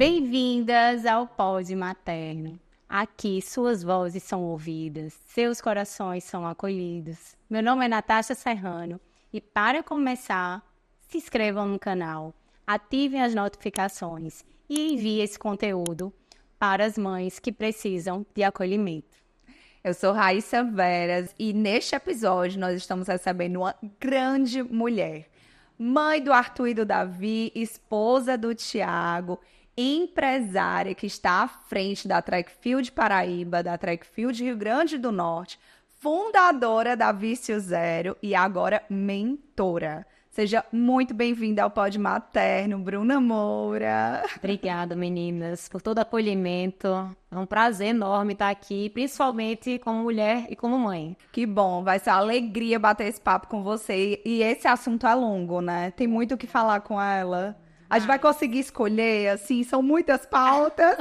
Bem-vindas ao Pod Materno. Aqui suas vozes são ouvidas, seus corações são acolhidos. Meu nome é Natasha Serrano e para começar, se inscrevam no canal, ativem as notificações e enviem esse conteúdo para as mães que precisam de acolhimento. Eu sou Raíssa Veras e neste episódio nós estamos recebendo uma grande mulher. Mãe do Arthur e do Davi, esposa do Tiago, empresária que está à frente da Track Field Paraíba, da Track Field Rio Grande do Norte, fundadora da Vício Zero e agora mentora. Seja muito bem-vinda ao Pod Materno, Bruna Moura. Obrigada, meninas, por todo o acolhimento. É um prazer enorme estar aqui, principalmente como mulher e como mãe. Que bom, vai ser uma alegria bater esse papo com você. E esse assunto é longo, né? Tem muito o que falar com ela. A gente vai conseguir escolher, assim, são muitas pautas.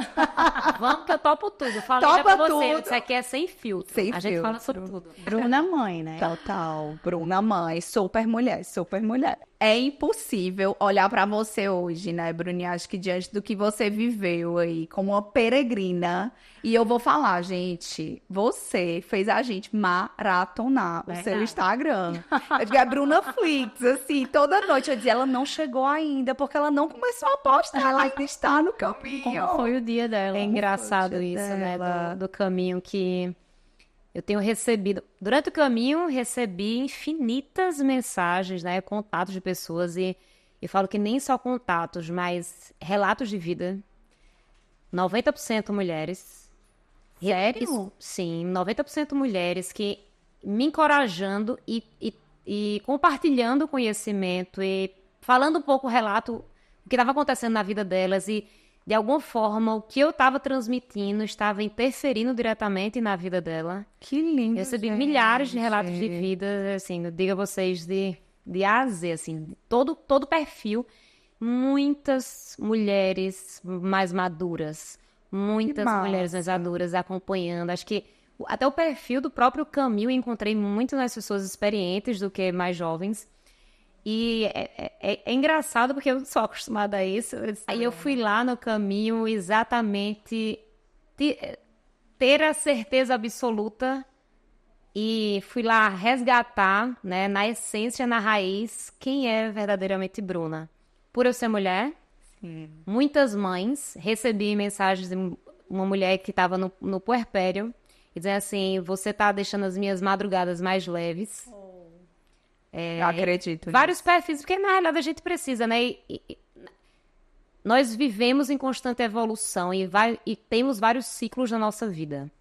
Vamos que eu topo tudo. Falei já Topa pra você, tudo. isso aqui é sem filtro. Sem A gente fala filtro. sobre tudo. Bruna mãe, né? Total. Bruna mãe, super mulher, super mulher. É impossível olhar pra você hoje, né, Bruninha? Acho que diante do que você viveu aí, como uma peregrina. E eu vou falar, gente, você fez a gente maratonar o seu Verdade. Instagram. Eu digo, é Bruna Flix, assim, toda noite eu dizia, ela não chegou ainda, porque ela não começou a postar, ela ainda está no caminho. Como foi o dia dela? É engraçado dia isso, né? dela? Do caminho que eu tenho recebido. Durante o caminho, recebi infinitas mensagens, né? Contatos de pessoas e falo que nem só contatos, mas relatos de vida. 90% mulheres. Sério? Sim, 90% mulheres que me encorajando e compartilhando conhecimento e falando um pouco o relato, o que estava acontecendo na vida delas e, de alguma forma, o que eu estava transmitindo estava interferindo diretamente na vida dela. Que lindo, Eu recebi gente. milhares de relatos de vida, assim, eu digo a vocês, de A a Z, assim, todo perfil. Muitas mulheres mais maduras, muitas massa. mulheres mais maduras acompanhando. Acho que até o perfil do próprio caminho eu encontrei muito nas pessoas experientes do que mais jovens. E é engraçado porque eu não sou acostumada a isso. Aí eu fui lá no caminho exatamente ter a certeza absoluta e fui lá resgatar, né, na essência, na raiz, quem é verdadeiramente Bruna. Por eu ser mulher, muitas mães, recebi mensagens de uma mulher que estava no puerpério e dizendo assim, você está deixando as minhas madrugadas mais leves. Eu acredito. Vários perfis, porque na realidade a gente precisa, né? Nós vivemos em constante evolução e temos vários ciclos na nossa vida.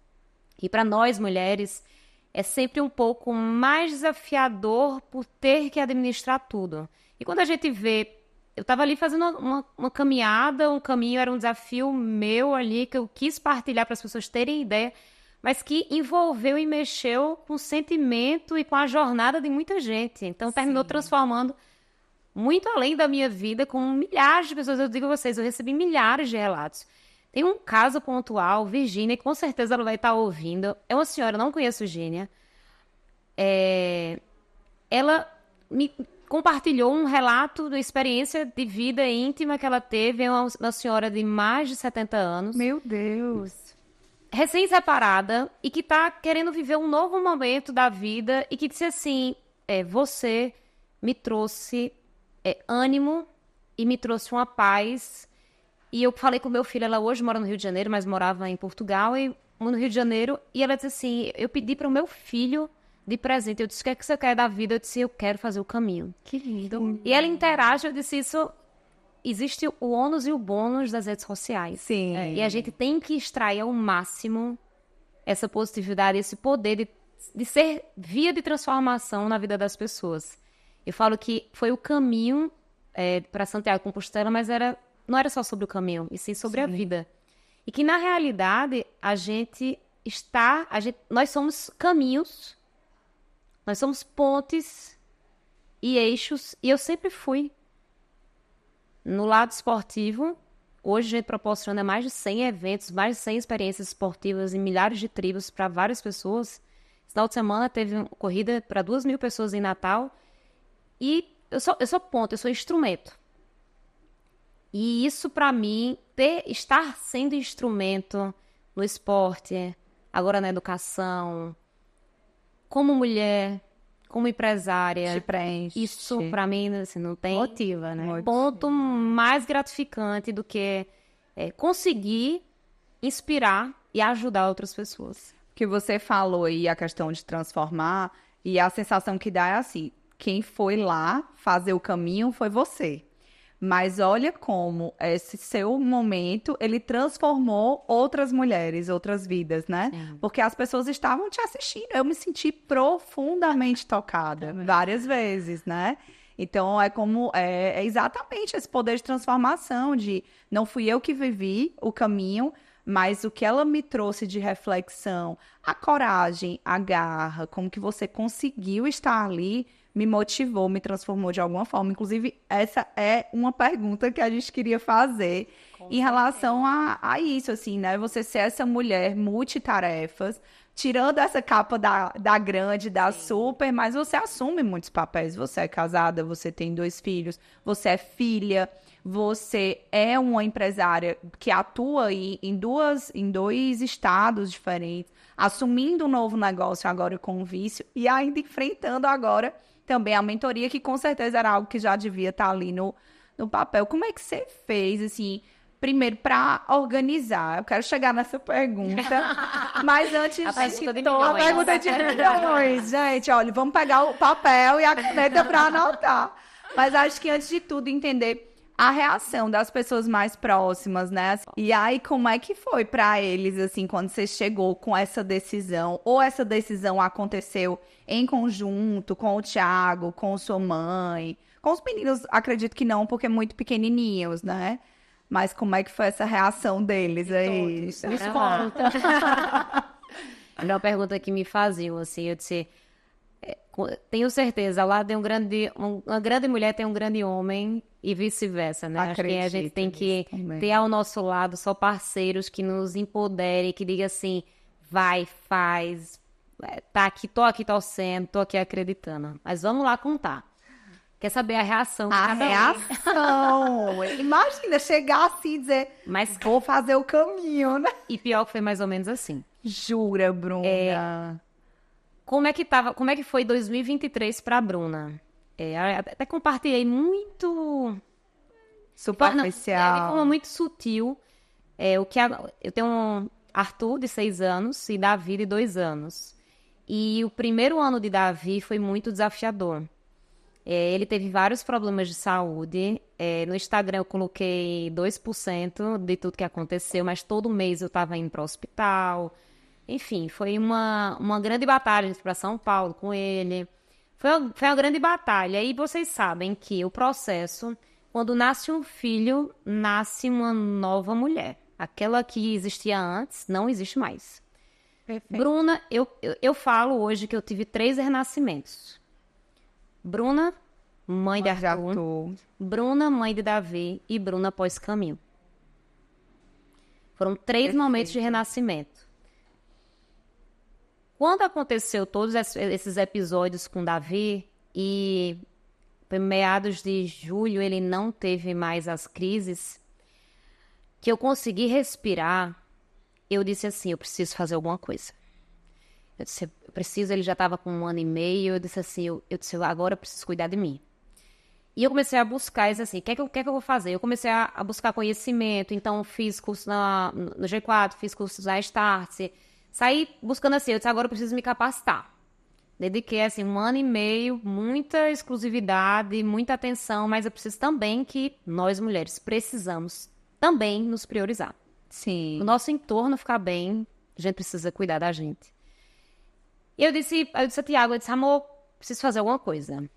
E para nós, mulheres, é sempre um pouco mais desafiador por ter que administrar tudo. E quando a gente vê... Eu estava ali fazendo uma caminhada, um caminho, era um desafio meu ali, que eu quis partilhar para as pessoas terem ideia, mas que envolveu e mexeu com o sentimento e com a jornada de muita gente. Então, terminou transformando muito além da minha vida, com milhares de pessoas. Eu digo a vocês, eu recebi milhares de relatos. Tem um caso pontual, Virgínia, que com certeza ela vai estar ouvindo. É uma senhora, eu não conheço Virgínia. Ela me compartilhou um relato da experiência de vida íntima que ela teve. É uma senhora de mais de 70 anos. Meu Deus. Recém-separada e que tá querendo viver um novo momento da vida e que disse assim, você me trouxe ânimo e me trouxe uma paz. E eu falei com meu filho, ela hoje mora no Rio de Janeiro, mas morava em Portugal e no Rio de Janeiro, e ela disse assim, eu pedi para o meu filho de presente, eu disse, o que é que você quer da vida? Eu disse, eu quero fazer o caminho. Que lindo. E ela interage, eu disse, isso... Existe o ônus e o bônus das redes sociais. Sim. E a gente tem que extrair ao máximo essa positividade, esse poder de ser via de transformação na vida das pessoas. Eu falo que foi o caminho para Santiago de Compostela, mas não era só sobre o caminho, e sim sobre a vida. E que, na realidade, nós somos caminhos, nós somos pontes e eixos, e eu sempre fui. No lado esportivo, hoje a gente proporciona mais de 100 eventos, mais de 100 experiências esportivas em milhares de tribos para várias pessoas. Esse final de semana teve uma corrida para 2.000 pessoas em Natal. E eu sou ponto, eu sou instrumento. E isso, para mim, estar sendo instrumento no esporte, agora na educação, como mulher, como Te empresária, preenche. isso, para mim, assim, não tem Motiva, né? ponto mais gratificante do que conseguir inspirar e ajudar outras pessoas. Que você falou aí a questão de transformar, e a sensação que dá é assim: quem foi lá fazer o caminho foi você. Mas olha como esse seu momento, ele transformou outras mulheres, outras vidas, né? Sim. Porque as pessoas estavam te assistindo. Eu me senti profundamente tocada várias vezes, né? Então é exatamente esse poder de transformação de não fui eu que vivi o caminho, mas o que ela me trouxe de reflexão, a coragem, a garra, como que você conseguiu estar ali, me motivou, me transformou de alguma forma. Inclusive, essa é uma pergunta que a gente queria fazer em relação a isso, assim, né? Você ser essa mulher multitarefas, tirando essa capa da grande, da super, mas você assume muitos papéis. Você é casada, você tem 2 filhos, você é filha, você é uma empresária que atua aí em 2 estados diferentes, assumindo um novo negócio agora com o vício e ainda enfrentando agora também a mentoria, que com certeza era algo que já devia estar ali no papel. Como é que você fez, assim, primeiro para organizar? Eu quero chegar nessa pergunta, mas antes A pergunta de a milhões. pergunta de milhões, gente, olha, vamos pegar o papel e a caneta para anotar. Mas acho que antes de tudo entender a reação das pessoas mais próximas, né? E aí, como é que foi para eles, assim, quando você chegou com essa decisão? Ou essa decisão aconteceu em conjunto com o Thiago, com sua mãe? Com os meninos, acredito que não, porque muito pequenininhos, né? Mas como é que foi essa reação deles aí? Me conta. Era uma pergunta que me faziam, assim, eu disse, tenho certeza, lá tem uma grande mulher tem um grande homem e vice-versa, né? Acho que a gente Acredito tem que nisso também. ter ao nosso lado só parceiros que nos empoderem, que digam assim, vai, faz, tá aqui, tô aqui torcendo, tô aqui acreditando. Mas vamos lá contar. Quer saber a reação de A cada um. reação! Imagina chegar assim e dizer, Mas, vou fazer o caminho, né? e pior que foi mais ou menos assim. Jura, Bruna? Como é que foi 2023 para a Bruna? Até compartilhei muito, não, de Superficial. forma muito sutil, eu tenho um Arthur de 6 anos e Davi de 2 anos. E o primeiro ano de Davi foi muito desafiador. Ele teve vários problemas de saúde. No Instagram eu coloquei 2% de tudo que aconteceu, mas todo mês eu estava indo para o hospital. Enfim, foi uma grande batalha para São Paulo com ele. Foi uma grande batalha. E vocês sabem que o processo, quando nasce um filho, nasce uma nova mulher. Aquela que existia antes, não existe mais. Perfeito. Bruna, eu falo hoje que eu tive 3 renascimentos. Bruna, mãe de Já Arthur. tô. Bruna, mãe de Davi. E Bruna pós-caminho. Foram 3 momentos de renascimento. Quando aconteceu todos esses episódios com Davi, e em meados de julho ele não teve mais as crises, que eu consegui respirar, eu disse assim, eu preciso fazer alguma coisa. Eu disse, eu preciso, ele já estava com 1 ano e meio, eu disse assim, eu disse, agora eu preciso cuidar de mim. E eu comecei a buscar, disse assim, o que é que eu vou fazer? Eu comecei a buscar conhecimento, então fiz curso no G4, fiz curso na Startse, saí buscando assim, eu disse, agora eu preciso me capacitar. Dediquei, assim, 1 ano e meio, muita exclusividade, muita atenção, mas eu preciso também que nós, mulheres, precisamos também nos priorizar. Sim. O nosso entorno ficar bem, a gente precisa cuidar da gente. E eu disse a Tiago, eu disse, amor, preciso fazer alguma coisa.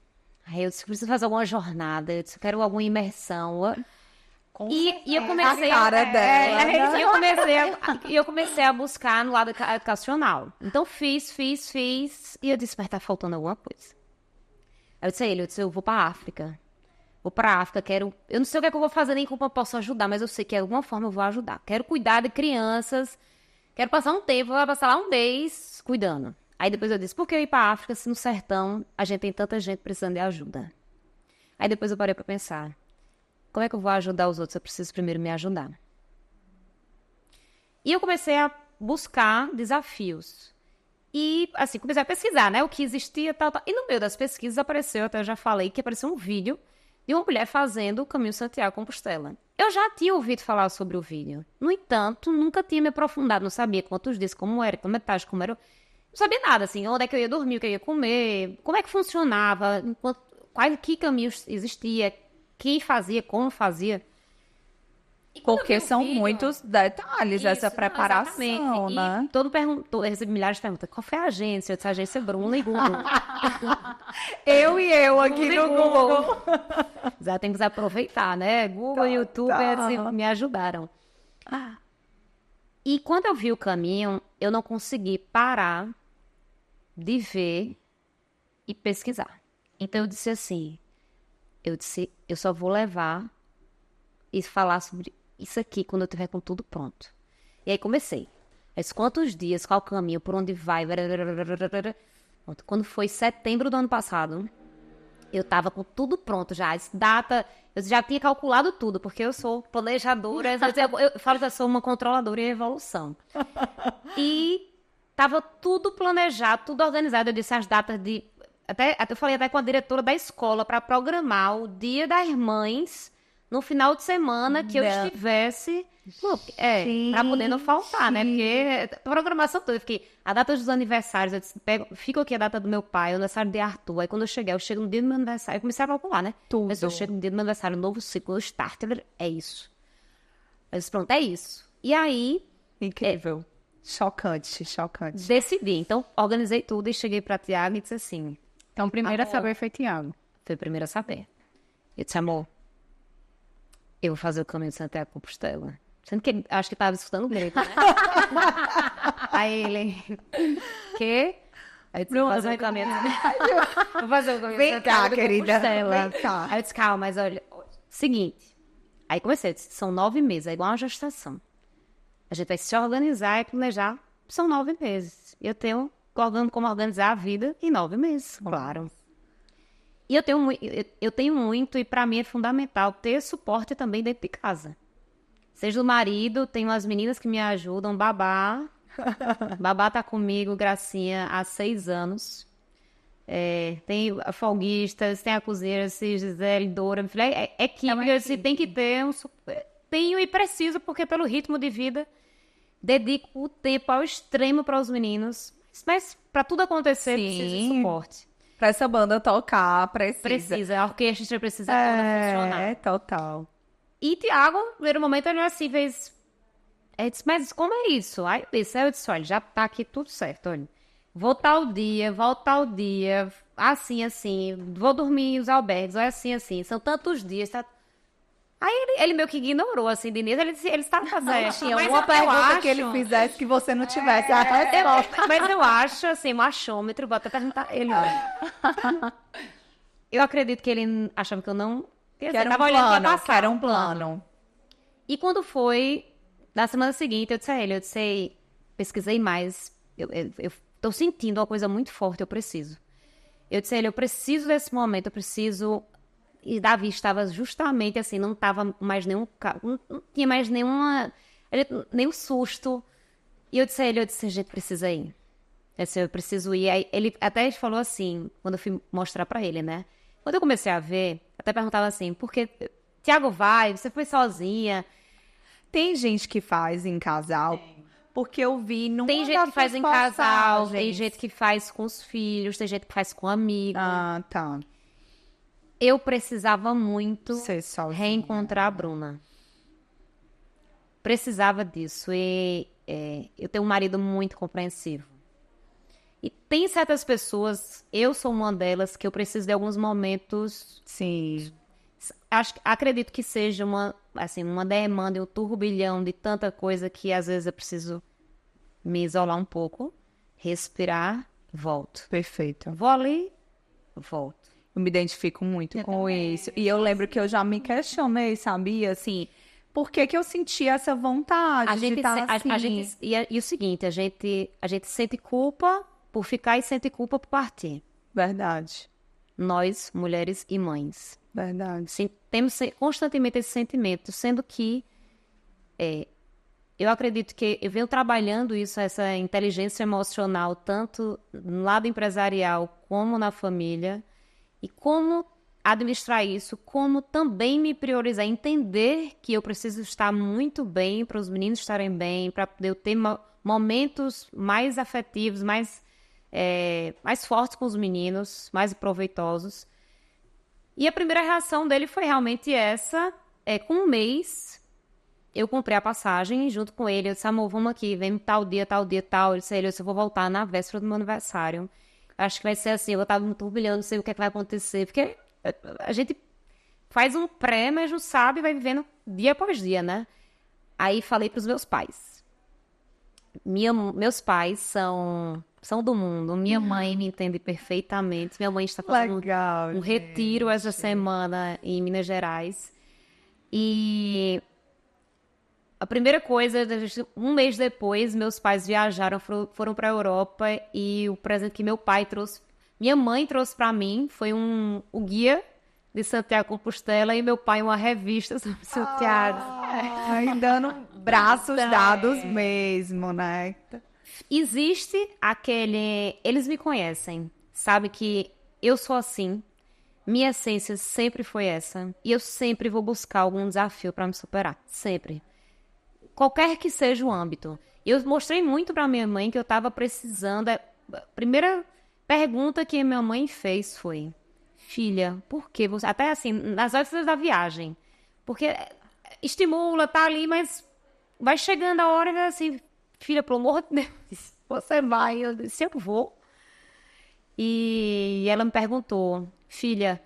Aí eu disse, preciso fazer alguma jornada, eu disse, quero alguma imersão. E eu comecei A cara dela, né? e eu comecei a buscar no lado educacional. Então fiz, e eu disse, mas tá faltando alguma coisa. Aí eu disse a ele, eu vou pra África. Vou pra África, eu não sei o que é que eu vou fazer, nem como eu posso ajudar, mas eu sei que de alguma forma eu vou ajudar. Quero cuidar de crianças, quero passar um tempo, vou passar lá um mês cuidando. Aí depois eu disse, por que eu ir pra África se no sertão a gente tem tanta gente precisando de ajuda? Aí depois eu parei pra pensar, como é que eu vou ajudar os outros? Eu preciso primeiro me ajudar. E eu comecei a buscar desafios. E, assim, comecei a pesquisar, né? O que existia, tal, tal. E no meio das pesquisas apareceu, até eu já falei, que apareceu um vídeo de uma mulher fazendo o caminho Santiago-Compostela. Eu já tinha ouvido falar sobre o vídeo. No entanto, nunca tinha me aprofundado, não sabia quantos dias, como era, qual metade, como era. Não sabia nada, assim, onde é que eu ia dormir, o que eu ia comer, como é que funcionava, que caminhos existia, quem fazia, como fazia. E quando eu vi Porque o são vídeo, muitos detalhes essa isso, não, preparação, exatamente. né? E todo perguntou, eu recebi milhares de perguntas. Qual foi a agência? Eu disse, a agência Bruna e Google. Eu aqui Google e no Google. Já tem que aproveitar, né? Google e YouTube assim, me ajudaram. E quando eu vi o caminho, eu não consegui parar de ver e pesquisar. Então eu disse assim, eu só vou levar e falar sobre isso aqui quando eu tiver com tudo pronto. E aí comecei. Mas quantos dias, qual caminho, por onde vai? Pronto. Quando foi setembro do ano passado, eu tava com tudo pronto já. As data, eu já tinha calculado tudo, porque eu sou planejadora, eu falo que eu sou uma controladora em evolução. E tava tudo planejado, tudo organizado. Eu disse as datas de... Até eu falei até com a diretora da escola para programar o Dia das Mães no final de semana que eu estivesse... para poder não faltar, né? Porque a programação toda, eu fiquei... A data dos aniversários, eu disse, fico aqui a data do meu pai, o aniversário de Arthur. Aí quando eu cheguei, eu chego no dia do meu aniversário. Eu comecei a calcular, né? Tudo. Mas eu chego no dia do meu aniversário, novo ciclo, start, é isso. Eu disse, pronto, é isso. E aí... Incrível. Chocante, chocante. Decidi. Então, organizei tudo e cheguei pra Tiago e disse assim... Então, primeiro a saber foi Tiago. Foi o primeiro a saber. Eu disse, amor, eu vou fazer o caminho de Santiago de Compostela. Sendo que ele, acho que estava escutando direito, né? Aí ele... Quê? Aí eu disse, vou fazer o caminho... Vou fazer o caminho de Vem cá, Santiago de querida. Compostela. Vem cá. Aí eu disse, calma, mas olha... Seguinte. Aí comecei, eu disse, são 9 meses, é igual uma gestação. A gente vai se organizar e planejar, são 9 meses. Eu tenho como organizar a vida em 9 meses, claro. E eu tenho muito, e para mim é fundamental ter suporte também dentro de casa. Seja do marido, tenho as meninas que me ajudam, Babá. Babá tá comigo, Gracinha, há 6 anos. Tem a folguistas, tem a cozinheira, Gisele, Dora, minha filha, equipe, tem que ter tenho e preciso, porque pelo ritmo de vida, dedico o tempo ao extremo para os meninos. Mas para tudo acontecer, precisa de suporte. Pra essa banda tocar, precisa. Precisa, a orquestra precisa toda funcionar. É, total. E Tiago, no primeiro momento, ele assim fez... Ele disse, mas como é isso? Aí eu disse, olha, já tá aqui tudo certo, olha. Vou tal dia, volto tal dia, assim, vou dormir nos albergues, é assim. São tantos dias, tá... Aí ele meio que ignorou, assim, de início, ele estava fazendo. Tinha uma pergunta que ele fizesse que você não tivesse a resposta. Mas eu acho, assim, um achômetro, vou até perguntar ele. Eu acredito que ele achava que eu não... Que era um plano. E quando foi, na semana seguinte, eu disse a ele, pesquisei mais, eu tô sentindo uma coisa muito forte, eu preciso. Eu disse a ele, eu preciso desse momento, eu preciso... E Davi estava justamente assim, não tava mais não tinha mais nenhum susto. E eu disse a ele, a gente precisa ir. Eu disse, eu preciso ir. Aí ele até falou assim, quando eu fui mostrar pra ele, né? Quando eu comecei a ver, até perguntava assim, por que Tiago vai? Você foi sozinha? Tem gente que faz em casal, porque eu vi numa Tem gente que faz em casal, tem postagens. gente que faz com os filhos, tem gente que faz com amigo. Ah, tá. Eu precisava muito Ser sozinha. reencontrar a Bruna. Precisava disso. E eu tenho um marido muito compreensivo. E tem certas pessoas, eu sou uma delas, que eu preciso de alguns momentos. Sim. Acredito que seja uma demanda, um turbilhão de tanta coisa que às vezes eu preciso me isolar um pouco, respirar, volto. Perfeito. Vou ali, volto. Eu me identifico muito com isso. E eu lembro que eu já me questionei, sabia? Assim, por que que eu sentia essa vontade de estar assim? E o seguinte, a gente sente culpa por ficar e sente culpa por partir. Verdade. Nós, mulheres e mães. Verdade. Sim, temos constantemente esse sentimento, sendo que eu acredito que eu venho trabalhando isso, essa inteligência emocional, tanto no lado empresarial como na família, e como administrar isso, como também me priorizar, entender que eu preciso estar muito bem para os meninos estarem bem, para eu ter momentos mais afetivos, mais fortes com os meninos, mais proveitosos. E a primeira reação dele foi realmente essa. Com um mês, eu comprei a passagem junto com ele. Eu disse, amor, vamos aqui, vem tal dia, tal dia, tal. Ele disse, eu vou voltar na véspera do meu aniversário. Acho que vai ser assim, eu vou estar me turbilhando, não sei o que é que vai acontecer. Porque a gente faz um pré, mas não sabe, vai vivendo dia após dia, né? Aí falei pros meus pais. Meus pais são do mundo. Minha mãe me entende perfeitamente. Minha mãe está fazendo Legal, um retiro essa semana em Minas Gerais. E a primeira coisa, um mês depois, meus pais viajaram, foram para a Europa e o presente que meu pai trouxe, minha mãe trouxe para mim, foi o guia de Santiago de Compostela e meu pai uma revista sobre Santiago. Ai, dando braços dados mesmo, né? Existe aquele... Eles me conhecem, sabe que eu sou assim, minha essência sempre foi essa, e eu sempre vou buscar algum desafio para me superar, sempre. Qualquer que seja o âmbito. Eu mostrei muito para minha mãe que eu estava precisando. A primeira pergunta que minha mãe fez foi: filha, por que você. Até assim, nas horas da viagem. Porque estimula, tá ali, mas vai chegando a hora assim, filha, pelo amor de Deus, você vai. Eu disse, eu vou. E ela me perguntou: filha,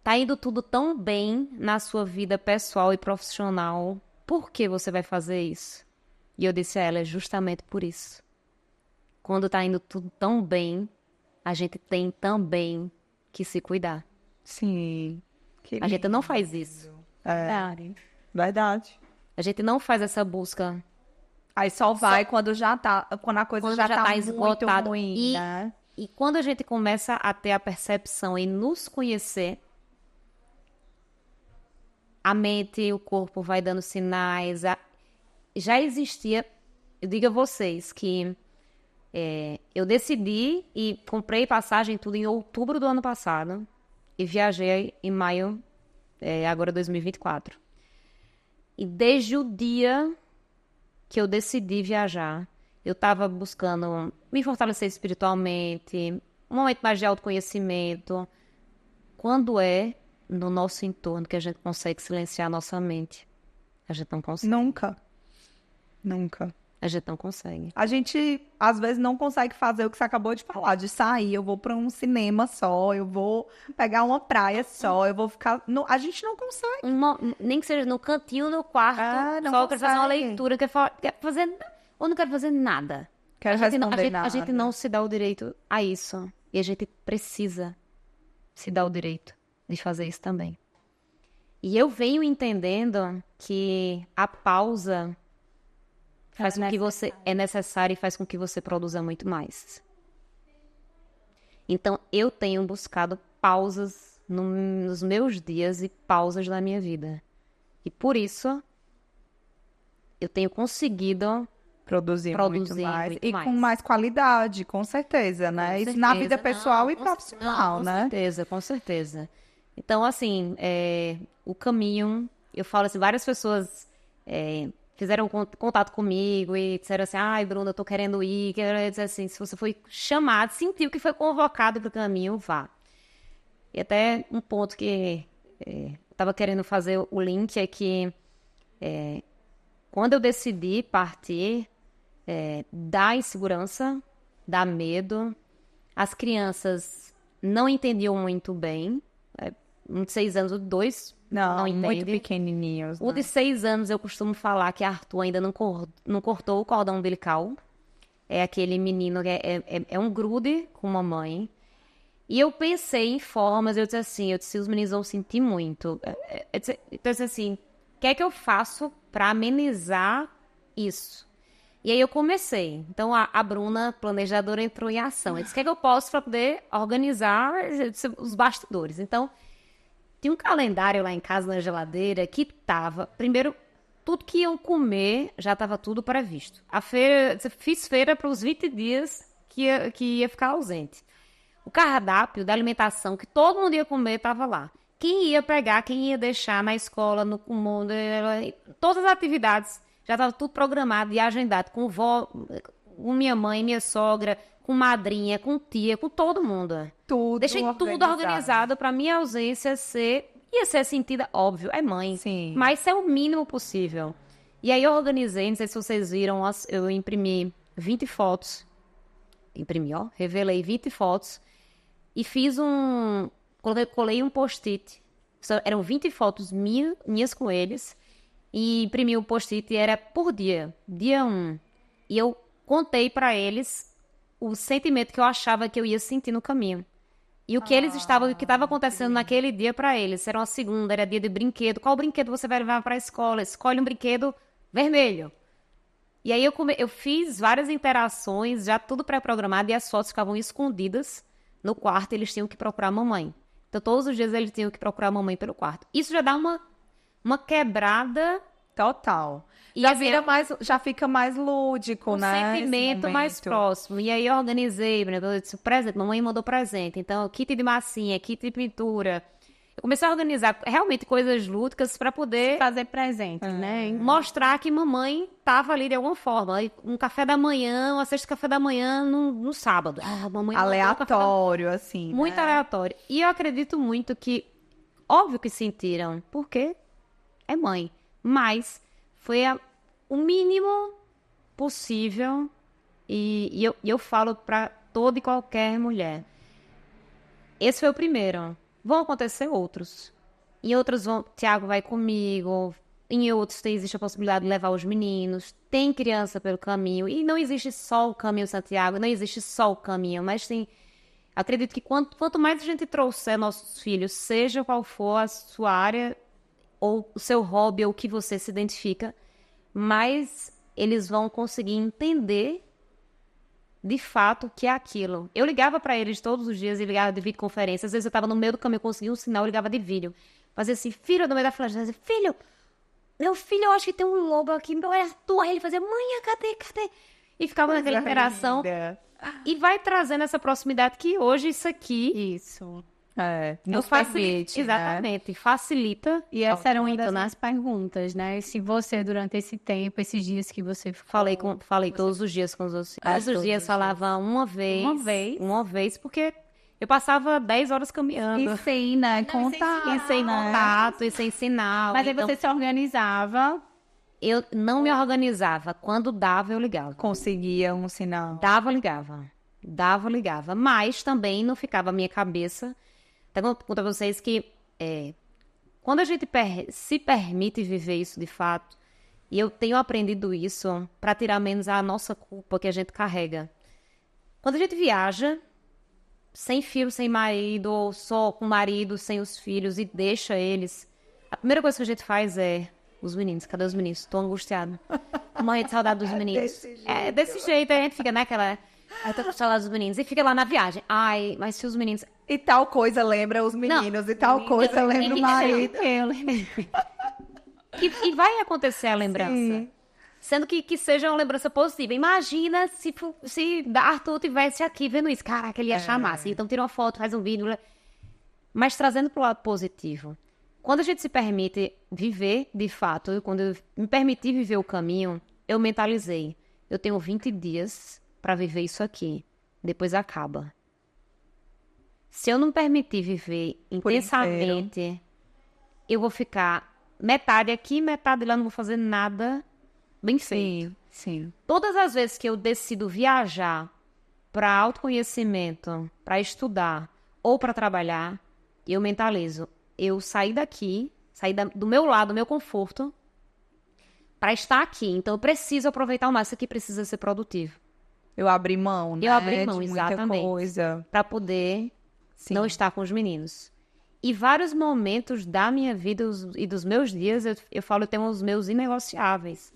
tá indo tudo tão bem na sua vida pessoal e profissional. Por que você vai fazer isso? E eu disse a ela, justamente por isso. Quando tá indo tudo tão bem, a gente tem também que se cuidar. Sim. A gente não faz isso. Verdade. A gente não faz essa busca. Aí só vai quando a coisa Quando já já tá tá muito esgotado. ruim, né? E quando a gente começa a ter a percepção e nos conhecer, a mente e o corpo vai dando sinais. Já existia, eu digo a vocês que eu decidi e comprei passagem tudo em outubro do ano passado e viajei em maio, agora 2024. E desde o dia que eu decidi viajar, eu estava buscando me fortalecer espiritualmente, um momento mais de autoconhecimento. Quando é no nosso entorno que a gente consegue silenciar a nossa mente? A gente não consegue. Nunca. Nunca. A gente não consegue. A gente, às vezes, não consegue fazer o que você acabou de falar, de sair, eu vou para um cinema só, eu vou pegar uma praia só, eu vou ficar... A gente não consegue. Nem que seja no cantinho do quarto, Não só quer fazer uma consegue. leitura, quer fazer... Ou não quer fazer nada. Quero responder nada. A gente não se dá o direito a isso. E a gente precisa se dar o direito de fazer isso também. E eu venho entendendo que a pausa faz com que você é necessária e faz com que você produza muito mais. Então, eu tenho buscado pausas nos meus dias e pausas na minha vida. E por isso, eu tenho conseguido Produzir muito mais. muito E mais. com mais qualidade, com certeza, né? Com Isso na vida certeza. pessoal Não, e profissional, com né? certeza, com certeza. Então, assim, o caminho, eu falo assim, várias pessoas fizeram contato comigo e disseram assim, ai, Bruna, eu tô querendo ir, quero dizer assim, se você foi chamado, sentiu que foi convocado para o caminho, vá. E até um ponto que eu estava querendo fazer o link é que quando eu decidi partir, dá insegurança, dá medo. As crianças não entendiam muito bem. Um de 6 anos, o 2 não Muito entende. pequenininhos. O de 6 anos eu costumo falar que Arthur ainda não cortou o cordão umbilical. É aquele menino que é um grude com mamãe. E eu pensei em formas, eu disse, os meninos vão sentir muito. Então, eu disse assim, o que é que eu faço para amenizar isso? E aí eu comecei. Então a Bruna, planejadora, entrou em ação. Eu disse, o que é que eu posso para poder organizar os bastidores? Então, tinha um calendário lá em casa, na geladeira, que tava... Primeiro, tudo que iam comer já estava tudo previsto. A feira, fiz feira para os 20 dias que ia ficar ausente. O cardápio da alimentação que todo mundo ia comer estava lá. Quem ia pegar, quem ia deixar na escola, no mundo, todas as atividades já estava tudo programado e agendado com vó, com minha mãe, minha sogra, com madrinha, com tia, com todo mundo. Tudo Deixei tudo organizado para minha ausência ia ser sentida, óbvio, é mãe. Sim. Mas ser o mínimo possível. E aí eu organizei, não sei se vocês viram, eu imprimi 20 fotos. Revelei 20 fotos. E fiz colei um post-it. Eram 20 fotos minhas com eles. E imprimi o post-it e era por dia. Dia 1. E eu contei para eles o sentimento que eu achava que eu ia sentir no caminho. E o que o que estava acontecendo naquele dia para eles. Era uma segunda, era dia de brinquedo. Qual brinquedo você vai levar para a escola? Escolhe um brinquedo vermelho. E aí eu fiz várias interações, já tudo pré-programado, e as fotos ficavam escondidas no quarto, eles tinham que procurar a mamãe. Então, todos os dias eles tinham que procurar a mamãe pelo quarto. Isso já dá uma quebrada. Total. E Já fica mais lúdico, né? Sentimento mais próximo. E aí eu organizei, eu disse, presente, mamãe mandou presente. Então, kit de massinha, kit de pintura. Eu comecei a organizar realmente coisas lúdicas para poder fazer presente, né? mostrar que mamãe estava ali de alguma forma. Um café da manhã, uma cesta de café da manhã no sábado. Mamãe aleatório, assim. Muito aleatório. E eu acredito muito que, óbvio que sentiram, porque é mãe. Mas foi o mínimo possível. E eu falo para toda e qualquer mulher. Esse foi o primeiro. Vão acontecer outros. Em outros, Tiago vai comigo. Em outros, existe a possibilidade de levar os meninos. Tem criança pelo caminho. E não existe só o caminho Santiago, não existe só o caminho. Mas tem... Acredito que quanto mais a gente trouxer nossos filhos, seja qual for a sua área, ou o seu hobby, ou o que você se identifica, mais eles vão conseguir entender de fato o que é aquilo. Eu ligava para eles todos os dias e ligava de videoconferência. Às vezes eu estava no meio do caminho, conseguia um sinal, eu ligava de vídeo. Fazia assim, filho, no meio da floresta, filho, meu filho, eu acho que tem um lobo aqui, olha tu. Aí ele fazia, mãe, cadê? E ficava naquela interação. E vai trazendo essa proximidade que hoje isso aqui... Isso. Nos facilita, exatamente, facilita. E essa era uma das perguntas, né? Se você, durante esse tempo, esses dias que você ficou... Falei todos os dias com os outros. Todos os dias falava uma vez. Uma vez, porque eu passava 10 horas caminhando. E sem, né? Contato. E sem contato, e sem sinal. Mas aí você se organizava. Eu não me organizava. Quando dava, eu ligava. Conseguia um sinal. Dava, ligava. Mas também não ficava a minha cabeça... Até vou contar pra vocês que quando a gente se permite viver isso de fato, e eu tenho aprendido isso para tirar menos a nossa culpa que a gente carrega. Quando a gente viaja, sem filho, sem marido, ou só com o marido, sem os filhos, e deixa eles, a primeira coisa que a gente faz é, os meninos, cadê os meninos? Tô angustiada. Morre de saudade dos meninos. Desse jeito, a gente fica naquela... Aí tô com saudade dos meninos. E fica lá na viagem. Ai, mas se os meninos... E tal coisa lembra os meninos, e tal coisa lembra o marido. E vai acontecer a lembrança. Sim. Sendo que seja uma lembrança positiva. Imagina se Arthur tivesse aqui vendo isso. Caraca, ele ia achar massa. Então tira uma foto, faz um vídeo. Mas trazendo pro lado positivo. Quando a gente se permite viver, de fato, quando eu me permiti viver o caminho, eu mentalizei. Eu tenho 20 dias para viver isso aqui. Depois acaba. Se eu não permitir viver intensamente, eu vou ficar metade aqui, metade lá, não vou fazer nada bem feito. Sim. Todas as vezes que eu decido viajar para autoconhecimento, para estudar ou para trabalhar, eu mentalizo. Eu saí daqui, do meu lado, do meu conforto, para estar aqui. Então eu preciso aproveitar o máximo. Isso aqui precisa ser produtivo. Eu abri mão, né? Eu abri mão, de exatamente. Muita coisa. Para poder não estar com os meninos. E vários momentos da minha vida e dos meus dias, eu falo, eu tenho os meus inegociáveis.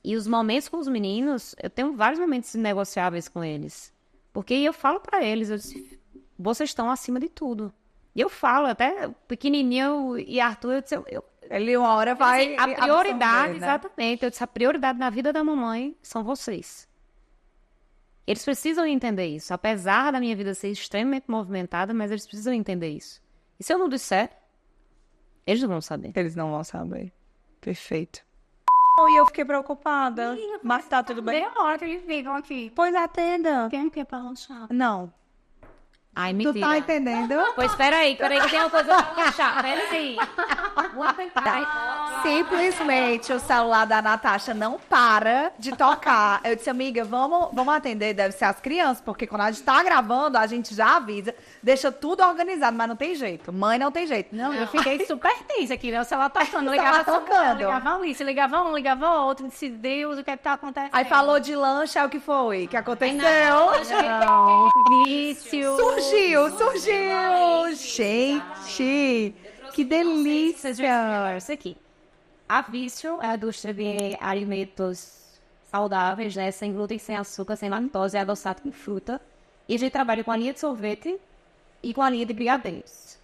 E os momentos com os meninos, eu tenho vários momentos negociáveis com eles. Porque eu falo pra eles, eu disse, vocês estão acima de tudo. E eu falo, até pequenininho e Arthur, eu disse, Ele uma hora vai a prioridade, absorver, né? exatamente, eu disse, a prioridade na vida da mamãe são vocês. Eles precisam entender isso. Apesar da minha vida ser extremamente movimentada, mas eles precisam entender isso. E se eu não disser, eles não vão saber. Eles não vão saber. Perfeito. E eu fiquei preocupada. Mas tá tudo bem? Meia hora que eles ficam aqui. Pois atenda. Quem quer pra lanchar? Não. Ai, Tu mentira. tá entendendo? Pois peraí, que tem uma coisa pra puxar. Peraí. Vou tentar. Simplesmente o celular da Natasha não para de tocar. Eu disse, amiga, vamos atender, deve ser as crianças, porque quando a gente tá gravando, a gente já avisa, deixa tudo organizado, mas não tem jeito. Mãe não tem jeito. Não, eu fiquei super tensa aqui, né? O celular tocando, O ligava celular tocando. ligava ali, se ligava um, ligava outro, disse, Deus, o que é que tá acontecendo? Aí falou de lanche, é o que foi? Que aconteceu? Não, vício. Surgiu! Gente, que delícia! Isso aqui. A Vício é a indústria de alimentos saudáveis, né? Sem glúten, sem açúcar, sem lactose, é adoçado com fruta. E a gente trabalha com a linha de sorvete e com a linha de brigadeiros.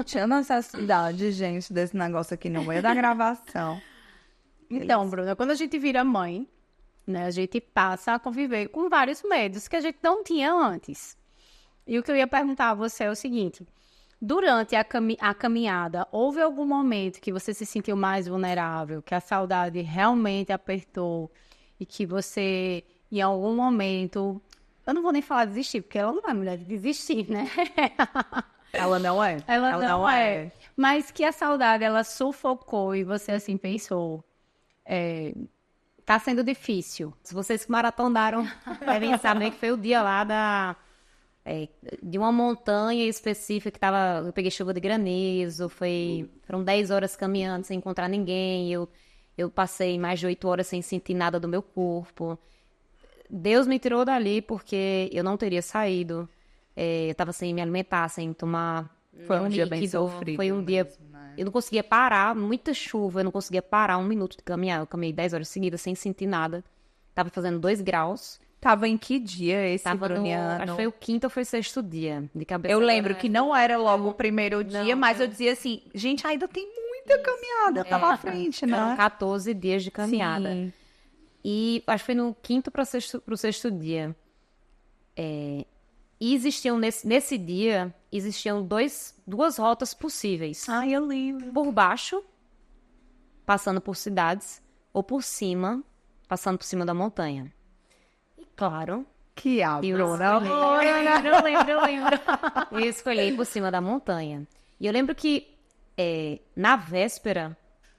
Tinha necessidade, gente, desse negócio aqui no meio da gravação. Então, Bruna, quando a gente vira mãe, né, a gente passa a conviver com vários medos que a gente não tinha antes. E o que eu ia perguntar a você é o seguinte: durante a caminhada, houve algum momento que você se sentiu mais vulnerável, que a saudade realmente apertou e que você, em algum momento, eu não vou nem falar desistir, porque ela não é mulher de desistir, né? Ela não é. Ela não é. Mas que a saudade, ela sufocou e você, assim, pensou, tá sendo difícil. Se vocês que maratonaram devem saber que foi o dia lá de uma montanha específica que eu peguei chuva de granizo, foram 10 horas caminhando sem encontrar ninguém, eu passei mais de 8 horas sem sentir nada do meu corpo. Deus me tirou dali porque eu não teria saído, eu estava sem me alimentar, sem tomar Foi um dia bem líquido. sofrido Foi um dia, mesmo, né? eu não conseguia parar, muita chuva, eu não conseguia parar um minuto de caminhar, eu caminhei 10 horas seguidas sem sentir nada, estava fazendo 2 graus. Tava em que dia esse, Tava Bruniano? acho que foi o 5º ou foi o 6º dia de cabeça. Eu lembro que não era logo o primeiro dia, mas eu dizia assim, gente, ainda tem muita caminhada pela frente, Foram né? 14 dias de caminhada. Sim. E acho que foi no 5º para o sexto dia. E existiam, nesse dia, existiam duas rotas possíveis. Ai, eu lembro. Por baixo, passando por cidades, ou por cima, passando por cima da montanha. E claro, Que Bruna. Eu lembro. eu escolhi por cima da montanha. E eu lembro que na véspera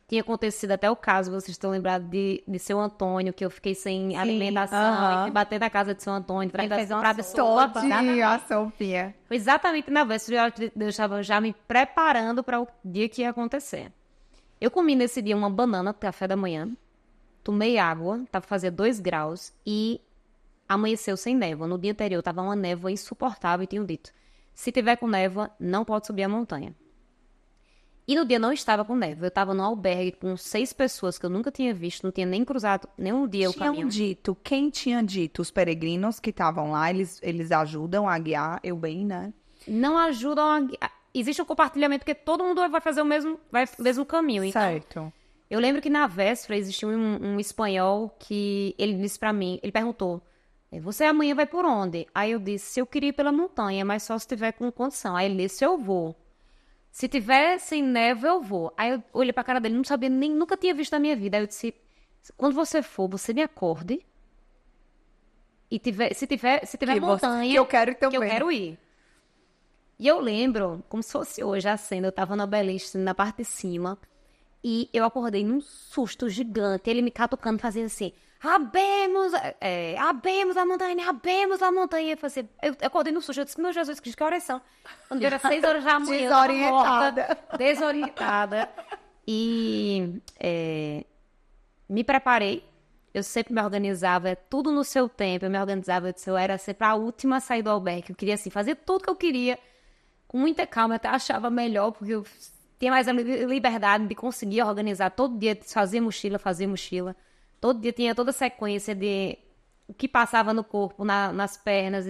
tinha acontecido até o caso, vocês estão lembrados de seu Antônio, que eu fiquei sem alimentação, aham. e fui bater na casa de seu Antônio, fez uma pra sopa. Todinha, a Sofia. Foi exatamente na véspera, eu estava já me preparando para o dia que ia acontecer. Eu comi nesse dia uma banana, café da manhã, tomei água, fazia 2 graus, e amanheceu sem névoa. No dia anterior estava uma névoa insuportável e tinham dito, se tiver com névoa, não pode subir a montanha. E no dia não estava com névoa, eu estava no albergue com 6 pessoas que eu nunca tinha visto, não tinha nem cruzado nenhum dia o caminho. Quem tinha dito? Os peregrinos que estavam lá, eles ajudam a guiar, eu bem, né? Não ajudam existe um compartilhamento porque todo mundo vai fazer o mesmo caminho. Então, Certo. eu lembro que na véspera existia um espanhol que ele disse pra mim, ele perguntou, você amanhã vai por onde? Aí eu disse, eu queria ir pela montanha, mas só se tiver com condição. Aí ele disse, eu vou. Se tiver sem névoa, eu vou. Aí eu olhei pra cara dele, não sabia nunca tinha visto na minha vida. Aí eu disse, quando você for, você me acorde. E se tiver montanha, que eu quero também. que eu quero ir. E eu lembro, como se fosse hoje a cena, eu tava no obelisco, na parte de cima, e eu acordei num susto gigante, ele me catucando, fazendo assim, abemos a montanha, eu acordei num susto, eu disse, meu Jesus Cristo, que horas são? Quando era 6 horas da manhã, eu tava morta, desorientada, e me preparei, eu sempre me organizava, tudo no seu tempo, eu me organizava, eu era sempre a última a sair do albergue, eu queria assim, fazer tudo que eu queria, com muita calma, eu até achava melhor, porque eu tinha mais a liberdade de conseguir organizar todo dia, fazer mochila, Todo dia tinha toda a sequência de o que passava no corpo, nas pernas,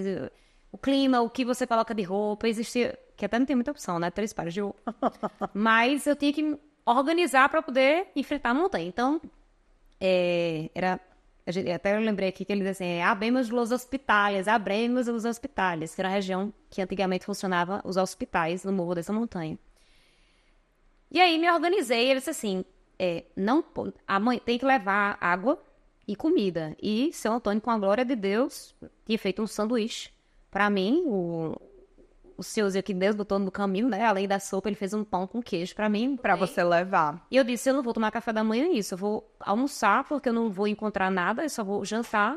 o clima, o que você coloca de roupa, existia, que até não tem muita opção, né? 3 pares de roupa. Mas eu tinha que me organizar para poder enfrentar a montanha. Então, até eu lembrei aqui que ele dizia assim, abrimos los hospitais, abrimos os hospitais, que era a região que antigamente funcionava os hospitais no morro dessa montanha. E aí me organizei, ele disse assim, a mãe tem que levar água e comida. E seu Antônio, com a glória de Deus, tinha feito um sanduíche para mim, o senhorzinho que Deus botou no caminho, né? Além da sopa, ele fez um pão com queijo para mim. Pra você levar. E eu disse, eu não vou tomar café da manhã nisso, eu vou almoçar porque eu não vou encontrar nada, eu só vou jantar.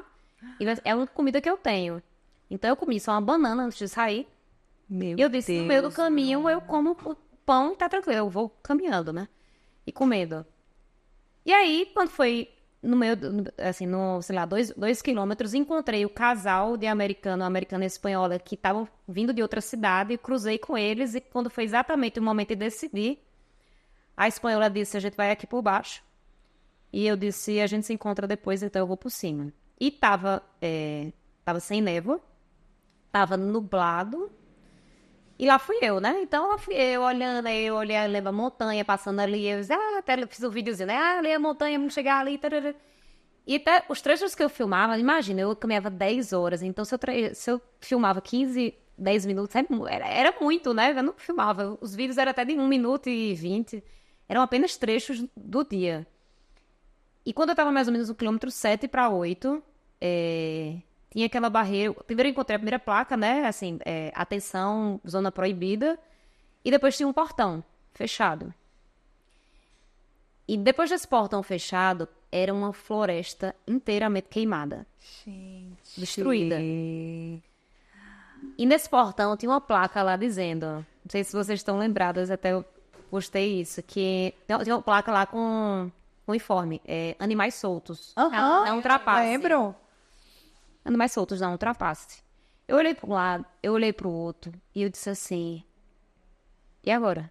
E é a única comida que eu tenho. Então eu comi só uma banana antes de sair. E eu disse, no meio do caminho eu como o pão e tá tranquilo, eu vou caminhando, né? E comendo. E aí, quando foi no meio, assim, sei lá, 2 quilômetros, encontrei o casal de americana e espanhola que estavam vindo de outra cidade, cruzei com eles e quando foi exatamente o momento de decidir, a espanhola disse, a gente vai aqui por baixo. E eu disse, a gente se encontra depois, então eu vou por cima. E tava sem névoa, tava nublado, e lá fui eu, né? Então lá fui eu olhando, aí eu olhei a montanha passando ali, eu disse, até fiz um videozinho, né? Ali a montanha, vamos chegar ali, tarará. E até os trechos que eu filmava, imagina, eu caminhava 10 horas, então se eu filmava 15, 10 minutos, era muito, né? Eu não filmava, os vídeos eram até de 1 minuto e 20, eram apenas trechos do dia. E quando eu tava mais ou menos no quilômetro 7 para 8, tinha aquela barreira. Primeiro eu encontrei a primeira placa, né? Assim, atenção, zona proibida. E depois tinha um portão fechado. E depois desse portão fechado, era uma floresta inteiramente queimada. Gente. Destruída. E nesse portão tinha uma placa lá dizendo, não sei se vocês estão lembradas, até eu postei isso, que tinha uma placa lá com uniforme, animais soltos. Não ultrapasse. Lembro. Animais soltos, não ultrapasse. Eu olhei para um lado, eu olhei para o outro, e eu disse assim, e agora?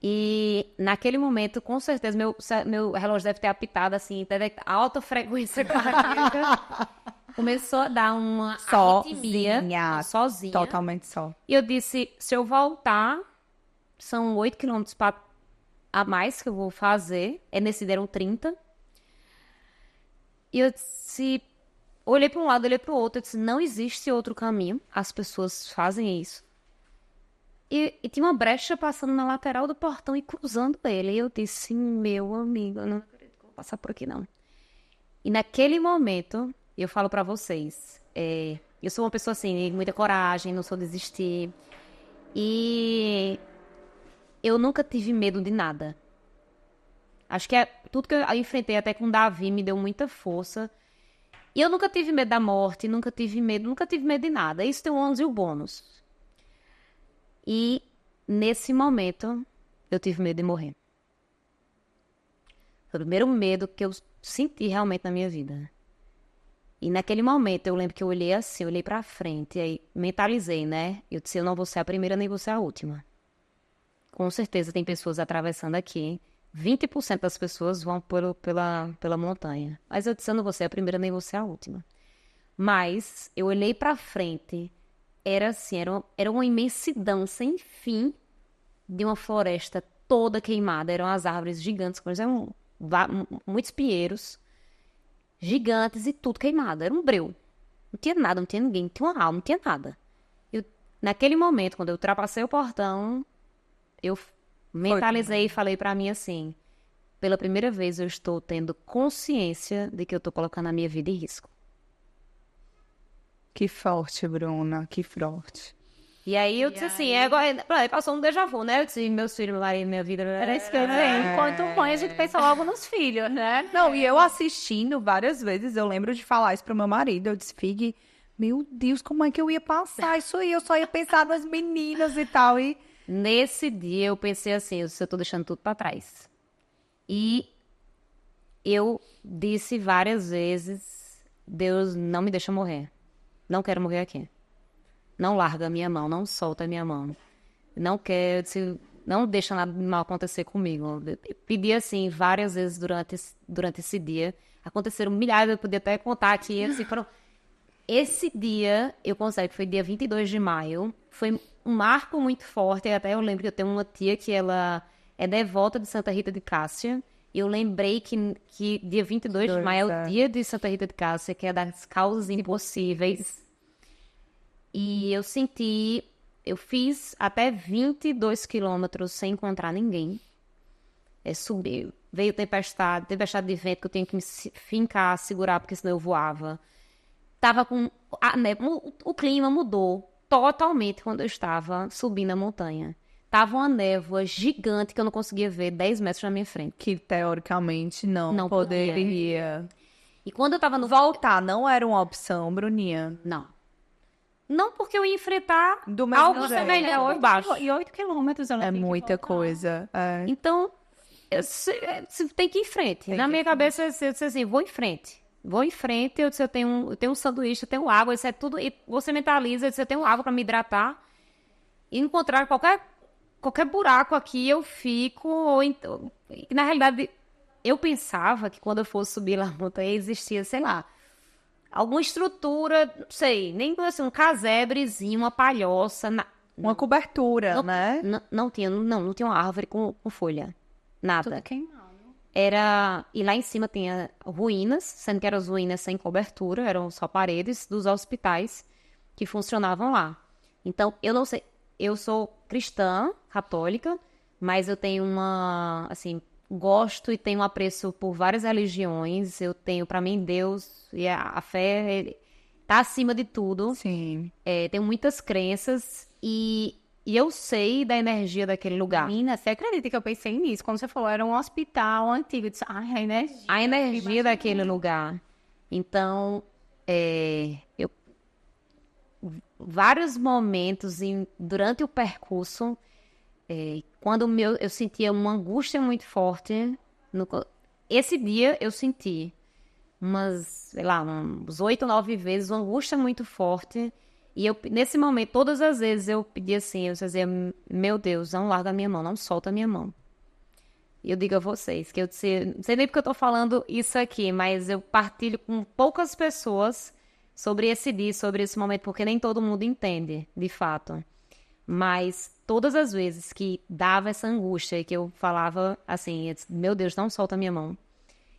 E naquele momento, com certeza, meu relógio deve ter apitado, assim, alta frequência cardíaca. Começou a dar uma arritmia, sozinha. Totalmente só. E eu disse, se eu voltar, são 8 quilômetros a mais que eu vou fazer. Nesse deram 30. E eu disse, olhei para um lado, olhei para o outro, eu disse, não existe outro caminho. As pessoas fazem isso. E tinha uma brecha passando na lateral do portão e cruzando ele. E eu disse, meu amigo, eu não acredito que eu vou passar por aqui, não. E naquele momento, eu falo pra vocês, eu sou uma pessoa assim, de muita coragem, não sou desistir. E eu nunca tive medo de nada. Acho que tudo que eu enfrentei até com Davi me deu muita força. E eu nunca tive medo da morte, nunca tive medo de nada. Isso tem um ônus e o bônus. E nesse momento, eu tive medo de morrer. Foi o primeiro medo que eu senti realmente na minha vida. E naquele momento, eu lembro que eu olhei assim, eu olhei pra frente, e aí mentalizei, né? Eu disse, eu não vou ser a primeira, nem vou ser a última. Com certeza tem pessoas atravessando aqui. 20% das pessoas vão pela montanha. Mas eu disse, eu não vou ser a primeira, nem vou ser a última. Mas eu olhei pra frente, era assim, era uma imensidão sem fim de uma floresta toda queimada. Eram as árvores gigantes, eram muitos pinheiros gigantes e tudo queimado. Era um breu. Não tinha nada, não tinha ninguém, não tinha uma alma, não tinha nada. Naquele momento, quando eu ultrapassei o portão, eu mentalizei e falei pra mim assim, pela primeira vez eu estou tendo consciência de que eu tô colocando a minha vida em risco. Que forte, Bruna, que forte. E aí eu disse assim, agora passou um déjà vu, né? Eu disse, meus filhos, meu marido, minha vida... Era isso que eu ia dizer. Enquanto mãe, a gente pensa logo nos filhos, né? Não, e eu assistindo várias vezes, eu lembro de falar isso pro meu marido, eu disse, Fig, meu Deus, como é que eu ia passar isso aí? Eu só ia pensar nas meninas e tal, e... Nesse dia eu pensei assim, eu tô deixando tudo pra trás. E eu disse várias vezes, Deus não me deixa morrer. Não quero morrer aqui. Não larga a minha mão, não solta a minha mão. Não quero, Não deixa nada de mal acontecer comigo. Eu pedi, assim, várias vezes durante esse dia. Aconteceram milhares, eu podia até contar aqui, assim, foram... Esse dia, eu consegui, foi dia 22 de maio, foi um marco muito forte, até eu lembro que eu tenho uma tia que ela é devota de Santa Rita de Cássia, e eu lembrei que dia 22 de maio é o dia de Santa Rita de Cássia, que é das causas impossíveis. E eu fiz até 22 quilômetros sem encontrar ninguém. Subi, veio tempestade de vento que eu tinha que me fincar, segurar, porque senão eu voava. Tava com o clima mudou totalmente quando eu estava subindo a montanha. Tava uma névoa gigante que eu não conseguia ver 10 metros na minha frente. Que teoricamente não podia. poderia. E quando eu tava no... Voltar não era uma opção, Bruninha. Não porque eu ia enfrentar Do mesmo algo jeito. semelhante por baixo. E 8 quilômetros ela É tem que muita voltar. coisa. É. Então, você tem que ir em frente. Na minha cabeça, eu disse assim, vou em frente. Vou em frente, eu disse, eu tenho um sanduíche, eu tenho água, isso é tudo... E você mentaliza, eu disse, eu tenho água para me hidratar. E encontrar qualquer buraco aqui, eu fico... Ou então, na realidade, eu pensava que quando eu fosse subir lá a montanha, existia, sei lá, alguma estrutura, não sei, nem assim, um casebrezinho, uma palhoça... Uma cobertura, né? Não tinha uma árvore com folha. Nada. Tudo queimado. E lá em cima tinha ruínas, sendo que eram as ruínas sem cobertura, eram só paredes dos hospitais que funcionavam lá. Então, eu não sei, eu sou cristã, católica, mas eu tenho gosto e tenho um apreço por várias religiões. Eu tenho, para mim, Deus e a fé tá acima de tudo. Sim. Tenho muitas crenças e eu sei da energia daquele lugar. Menina, você acredita que eu pensei nisso? Quando você falou, era um hospital antigo. Eu disse, A energia daquele lugar. Então, vários momentos durante o percurso, quando eu sentia uma angústia muito forte, esse dia eu senti uns 8, 9 vezes uma angústia muito forte. E nesse momento, todas as vezes eu pedia assim, eu dizia, meu Deus, não larga a minha mão, não solta a minha mão. E eu digo a vocês, que não sei nem porque eu tô falando isso aqui, mas eu partilho com poucas pessoas sobre esse dia, sobre esse momento, porque nem todo mundo entende, de fato. Mas todas as vezes que dava essa angústia e que eu falava assim, eu disse, meu Deus, não solta a minha mão.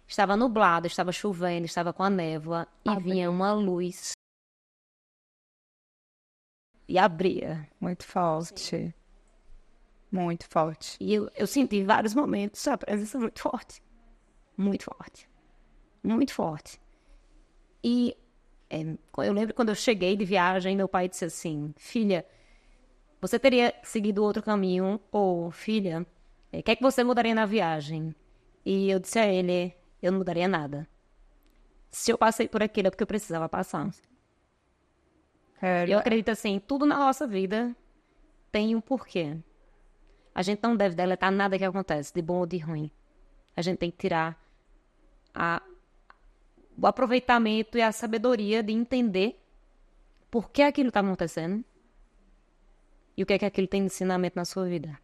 Estava nublado, estava chovendo, estava com a névoa e vinha uma luz. E abria. Muito forte. Sim. Muito forte. E eu senti em vários momentos a presença muito forte. Muito forte. Muito forte. E eu lembro quando eu cheguei de viagem, meu pai disse assim, filha, você teria seguido outro caminho? Ou, filha, o que é que você mudaria na viagem? E eu disse a ele, eu não mudaria nada. Se eu passei por aquilo é porque eu precisava passar. Eu acredito assim, tudo na nossa vida tem um porquê. A gente não deve deletar nada que acontece, de bom ou de ruim. A gente tem que tirar o aproveitamento e a sabedoria de entender por que aquilo está acontecendo e o que é que aquilo tem de ensinamento na sua vida.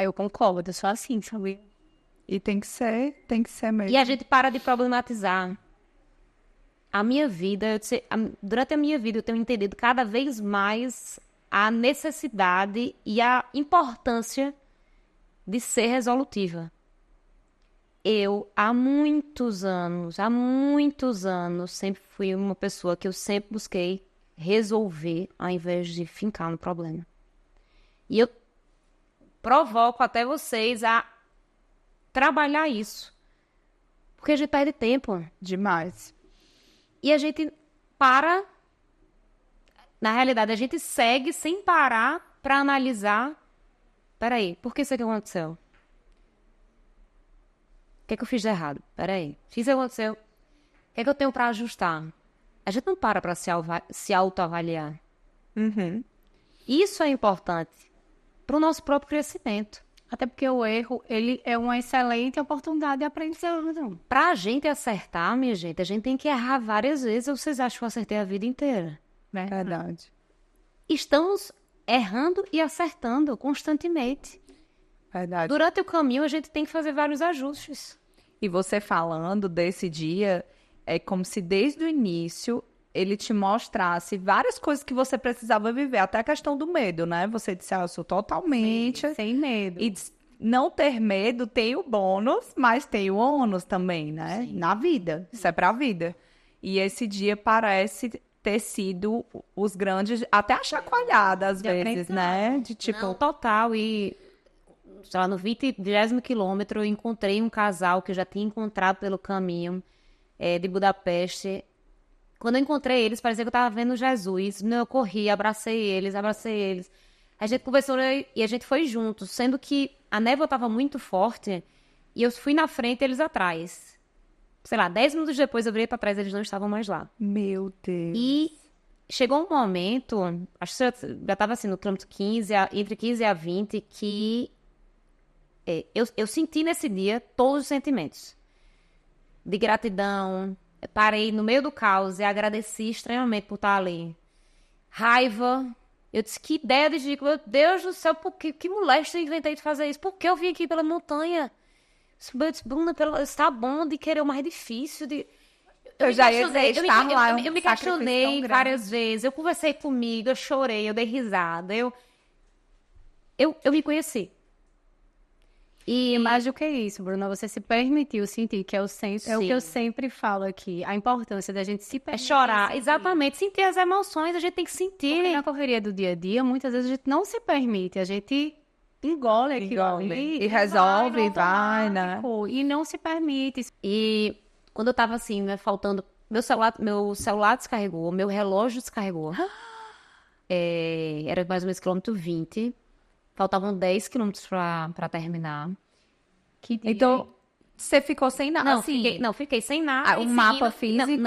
Eu concordo, eu sou assim, sabe? E tem que ser mesmo. E a gente para de problematizar. A minha vida, durante a minha vida eu tenho entendido cada vez mais a necessidade e a importância de ser resolutiva. Eu, há muitos anos, sempre fui uma pessoa que eu sempre busquei resolver ao invés de fincar no problema. E eu provoco até vocês a trabalhar isso. Porque a gente perde tempo. Demais. E a gente para, na realidade, a gente segue sem parar para analisar. Peraí, por que isso aqui aconteceu? O que é que eu fiz de errado? Peraí, isso aconteceu. O que é que eu tenho para ajustar? A gente não para se autoavaliar. Uhum. Isso é importante para o nosso próprio crescimento. Até porque o erro, ele é uma excelente oportunidade de aprendizado. Pra gente acertar, minha gente, a gente tem que errar várias vezes. Ou vocês acham que eu acertei a vida inteira? Verdade. Estamos errando e acertando constantemente. Verdade. Durante o caminho, a gente tem que fazer vários ajustes. E você falando desse dia, é como se desde o início ele te mostrasse várias coisas que você precisava viver, até a questão do medo, né? Você disse, eu sou totalmente... Sem medo. E não ter medo tem o bônus, mas tem o ônus também, né? Sim. Na vida. Isso é pra vida. E esse dia parece ter sido os grandes... Até a chacoalhada, às vezes, né? De tipo... Não, total. E, sei lá, no 20º quilômetro, eu encontrei um casal que eu já tinha encontrado pelo caminho de Budapeste. Quando eu encontrei eles, parecia que eu tava vendo Jesus. Não, eu corri, abracei eles. A gente conversou e a gente foi juntos, sendo que a névoa tava muito forte e eu fui na frente e eles atrás. Sei lá, 10 minutos depois eu virei pra trás e eles não estavam mais lá. Meu Deus. E chegou um momento, acho que já tava assim no quilômetro 15, entre 15 e a 20, que eu senti nesse dia todos os sentimentos. De gratidão, parei no meio do caos e agradeci extremamente por estar ali. Raiva. Eu disse, que ideia de ridículo. Meu Deus do céu, que moléstia eu inventei de fazer isso? Por que eu vim aqui pela montanha? Eu disse, Bruna, está bom de querer o mais difícil. Eu já ia dizer, estar lá é um eu me sacrifício tão questionei grande. várias vezes. Eu conversei comigo, eu chorei, eu dei risada. Eu me conheci. E mais do que isso, Bruna, você se permitiu sentir, que é o senso, é o que eu Sim. sempre falo aqui, a importância da gente se É permitir chorar, sentir. exatamente. Sentir as emoções, a gente tem que Porque sentir. na correria do dia a dia, muitas vezes a gente não se permite, a gente engole aquilo ali E resolve, no vai, né? automático, e não se permite. E quando eu tava assim, né, faltando... Meu celular descarregou, meu relógio descarregou. Era mais ou menos quilômetro 20. Faltavam 10 quilômetros pra terminar. Que dia, Então, você ficou sem nada, Não, assim... fiquei sem nada. Um e mapa seguindo- físico?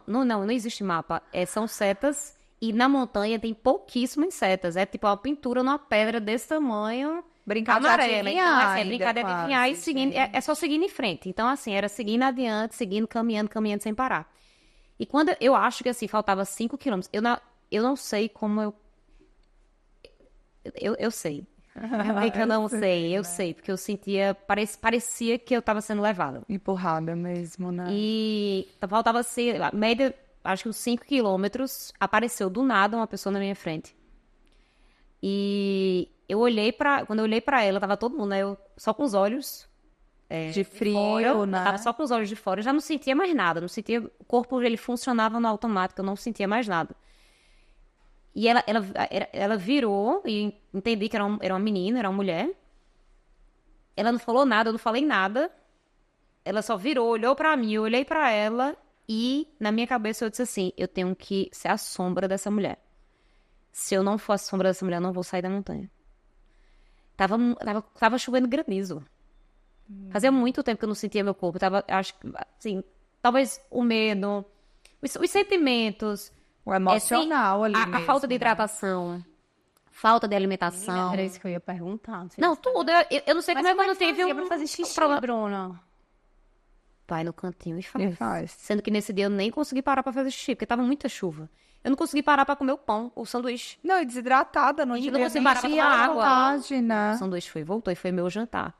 Não existe mapa. São setas e na montanha tem pouquíssimas setas. É tipo uma pintura numa pedra desse tamanho, Brincar de amarela. Então, adivinhar assim, é ainda, brincadeira de adivinhar e quase, seguindo, é só seguindo em frente. Então, assim, era seguindo adiante, seguindo, caminhando sem parar. E quando eu acho que assim, faltava 5 quilômetros, eu não sei como eu sei. É que eu não sei, eu sei, porque eu sentia, parecia que eu tava sendo levada. Empurrada mesmo, né? E faltava assim, a média, acho que uns 5 quilômetros, apareceu do nada uma pessoa na minha frente. E quando eu olhei pra ela, tava todo mundo, né? Eu só com os olhos De frio, fora, né? tava só com os olhos de fora, eu já não sentia mais nada, não sentia, o corpo ele funcionava no automático, eu não sentia mais nada. E ela virou e entendi que era uma menina, era uma mulher. Ela não falou nada, eu não falei nada. Ela só virou, olhou pra mim, eu olhei pra ela e na minha cabeça eu disse assim, eu tenho que ser a sombra dessa mulher. Se eu não for a sombra dessa mulher, eu não vou sair da montanha. Tava chovendo granizo. Fazia muito tempo que eu não sentia meu corpo. Acho que, assim, talvez o medo, os sentimentos, O emocional ali a mesmo, falta de né? hidratação, falta de alimentação. Era isso que eu ia perguntar. Não, tudo. Eu não sei como é que eu não tive pra fazer xixi, problema. Bruna? Vai no cantinho e E faz. faz. Sendo que nesse dia eu nem consegui parar pra fazer xixi, porque tava muita chuva. Eu não consegui parar pra comer o pão, o sanduíche. Não, e desidratada, não E devia não nem consegui parar pra tinha tomar água. vontade, né? O sanduíche voltou e foi meu jantar.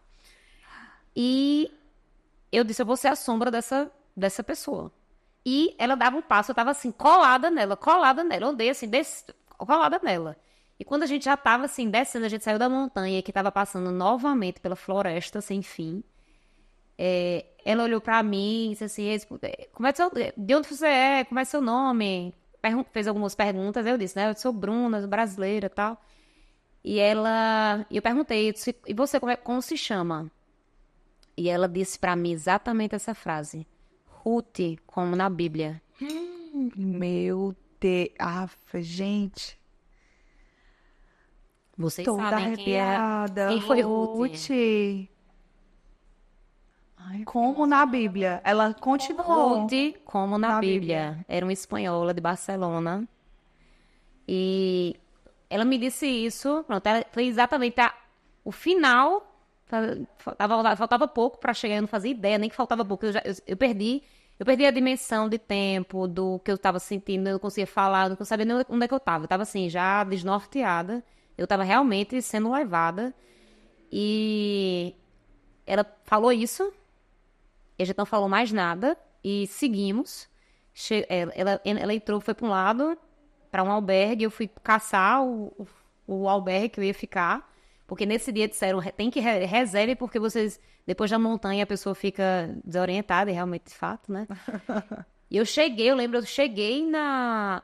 E eu disse, eu vou ser a sombra dessa pessoa. E ela dava um passo, eu tava assim, colada nela. Eu andei assim, colada nela. E quando a gente já tava assim, descendo, a gente saiu da montanha, que tava passando novamente pela floresta sem fim. Ela olhou pra mim e disse assim, de onde você é? Como é seu nome? Fez algumas perguntas, eu disse, né? Eu sou Bruna, brasileira e tal. E eu perguntei, eu disse, e você como se chama? E ela disse pra mim exatamente essa frase. Ruth, como na Bíblia. Meu Deus. Gente, Vocês toda sabem arrepiada. quem foi Ruth. Como na Bíblia. Ela continuou. Ruth, como na Na Bíblia. Era uma espanhola de Barcelona. E ela me disse isso. Pronto, foi exatamente o final. Faltava pouco para chegar, eu não fazia ideia, nem que faltava pouco. Eu perdi a dimensão de tempo, do que eu estava sentindo, eu não conseguia falar, eu não sabia nem onde é que eu estava. Eu estava assim, já desnorteada. Eu estava realmente sendo levada. E ela falou isso, e a gente não falou mais nada, e seguimos. Ela entrou, foi para um lado, para um albergue, eu fui caçar o albergue que eu ia ficar, porque nesse dia disseram, tem que reserve, porque vocês, depois da montanha, a pessoa fica desorientada, e realmente, de fato, né? E eu lembro, eu cheguei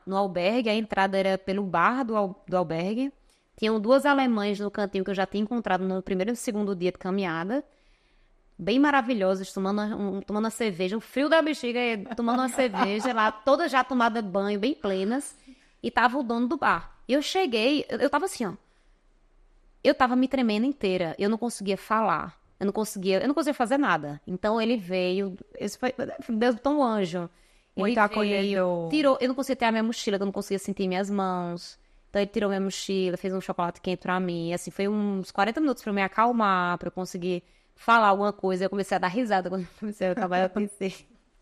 no albergue, a entrada era pelo bar do albergue, tinham 2 alemães no cantinho que eu já tinha encontrado no primeiro e no segundo dia de caminhada, bem maravilhosos, tomando uma cerveja, o frio da bexiga, tomando uma cerveja lá, todas já tomadas banho, bem plenas, e tava o dono do bar. E eu cheguei, eu tava assim, ó, eu tava me tremendo inteira, eu não conseguia falar, eu não conseguia fazer nada. Então ele veio, esse foi Deus botou um anjo. Ele Muito acolhedor. tirou, eu não conseguia ter a minha mochila, eu não conseguia sentir minhas mãos. Então ele tirou minha mochila, fez um chocolate quente pra mim, assim, foi uns 40 minutos pra eu me acalmar, pra eu conseguir falar alguma coisa. Eu comecei a dar risada quando eu comecei a trabalhar, eu pensei,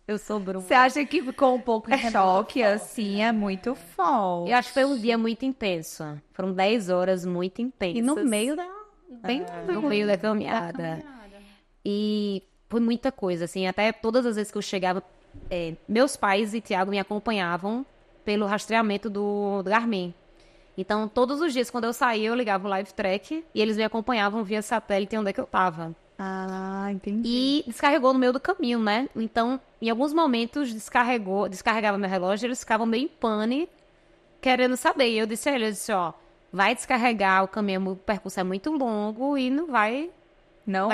eu sou Bruna. Você acha que ficou um pouco em choque, assim? É muito forte. Eu acho que foi um dia muito intenso. Foram 10 horas muito intensas. E no meio da... Bem No meio da caminhada. E foi muita coisa, assim, até todas as vezes que eu chegava, meus pais e Tiago me acompanhavam pelo rastreamento do Garmin. Então, todos os dias, quando eu saía, eu ligava o live track e eles me acompanhavam via satélite onde é que eu tava. Ah, entendi. E descarregou no meio do caminho, né? Então, em alguns momentos, descarregava meu relógio, eles ficavam meio em pane, querendo saber. E eu disse a eles, ó, vai descarregar, o caminho, o percurso é muito longo e não vai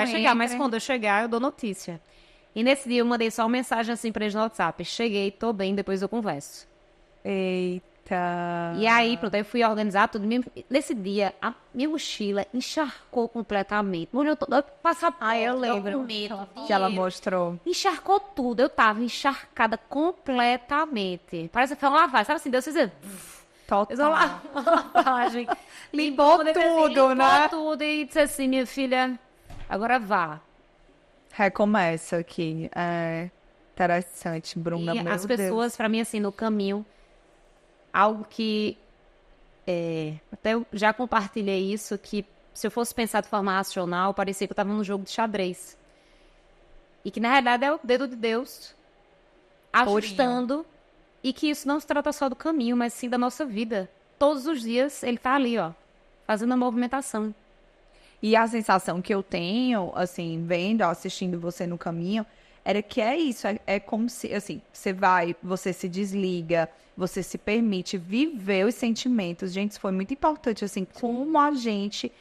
chegar, mas quando eu chegar, eu dou notícia. E nesse dia eu mandei só uma mensagem assim pra eles no WhatsApp. Cheguei, tô bem, depois eu converso. Eita. E aí, pronto, aí eu fui organizar tudo. Nesse dia, a minha mochila encharcou completamente. Mulher, eu passaporte, eu lembro. documento, Que ela dinheiro. mostrou. Encharcou tudo. Eu tava encharcada completamente. Parece que foi uma lavagem. Sabe assim, Deus fez... Fez uma lavagem. Limpou tudo, né? Limpou tudo e disse assim, minha filha, agora vá. Recomeça aqui. É interessante, Bruna, E meu as Deus. pessoas, pra mim, assim, no caminho, algo que até eu já compartilhei isso, que se eu fosse pensar de forma racional, parecia que eu estava num jogo de xadrez. E que, na realidade, é o dedo de Deus ajustando, e que isso não se trata só do caminho, mas sim da nossa vida. Todos os dias, ele tá ali, ó, fazendo a movimentação. E a sensação que eu tenho, assim, vendo, assistindo você no caminho, era que é isso, é como se, assim, você se desliga, você se permite viver os sentimentos. Gente, isso foi muito importante, assim, como a gente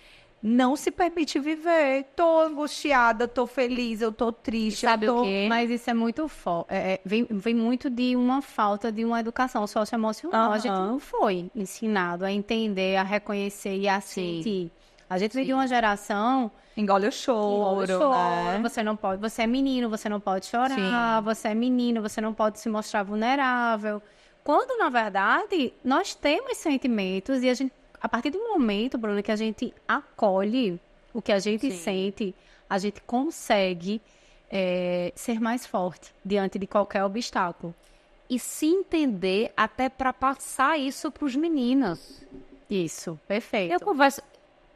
não se permite viver. Tô angustiada, tô feliz, eu tô triste, Sabe eu tô... o quê? Mas isso é muito vem muito de uma falta de uma educação socioemocional. A gente Aham. não foi ensinado a entender, a reconhecer e a sentir. A gente vem de uma geração Engole o choro, né? você não pode, você é menino, você não pode chorar, você é menino, você não pode se mostrar vulnerável. Quando, na verdade, nós temos sentimentos e a gente, a partir do momento, Bruno, que a gente acolhe o que a gente sente, a gente consegue ser mais forte diante de qualquer obstáculo. E se entender até para passar isso para os meninos. Isso, perfeito.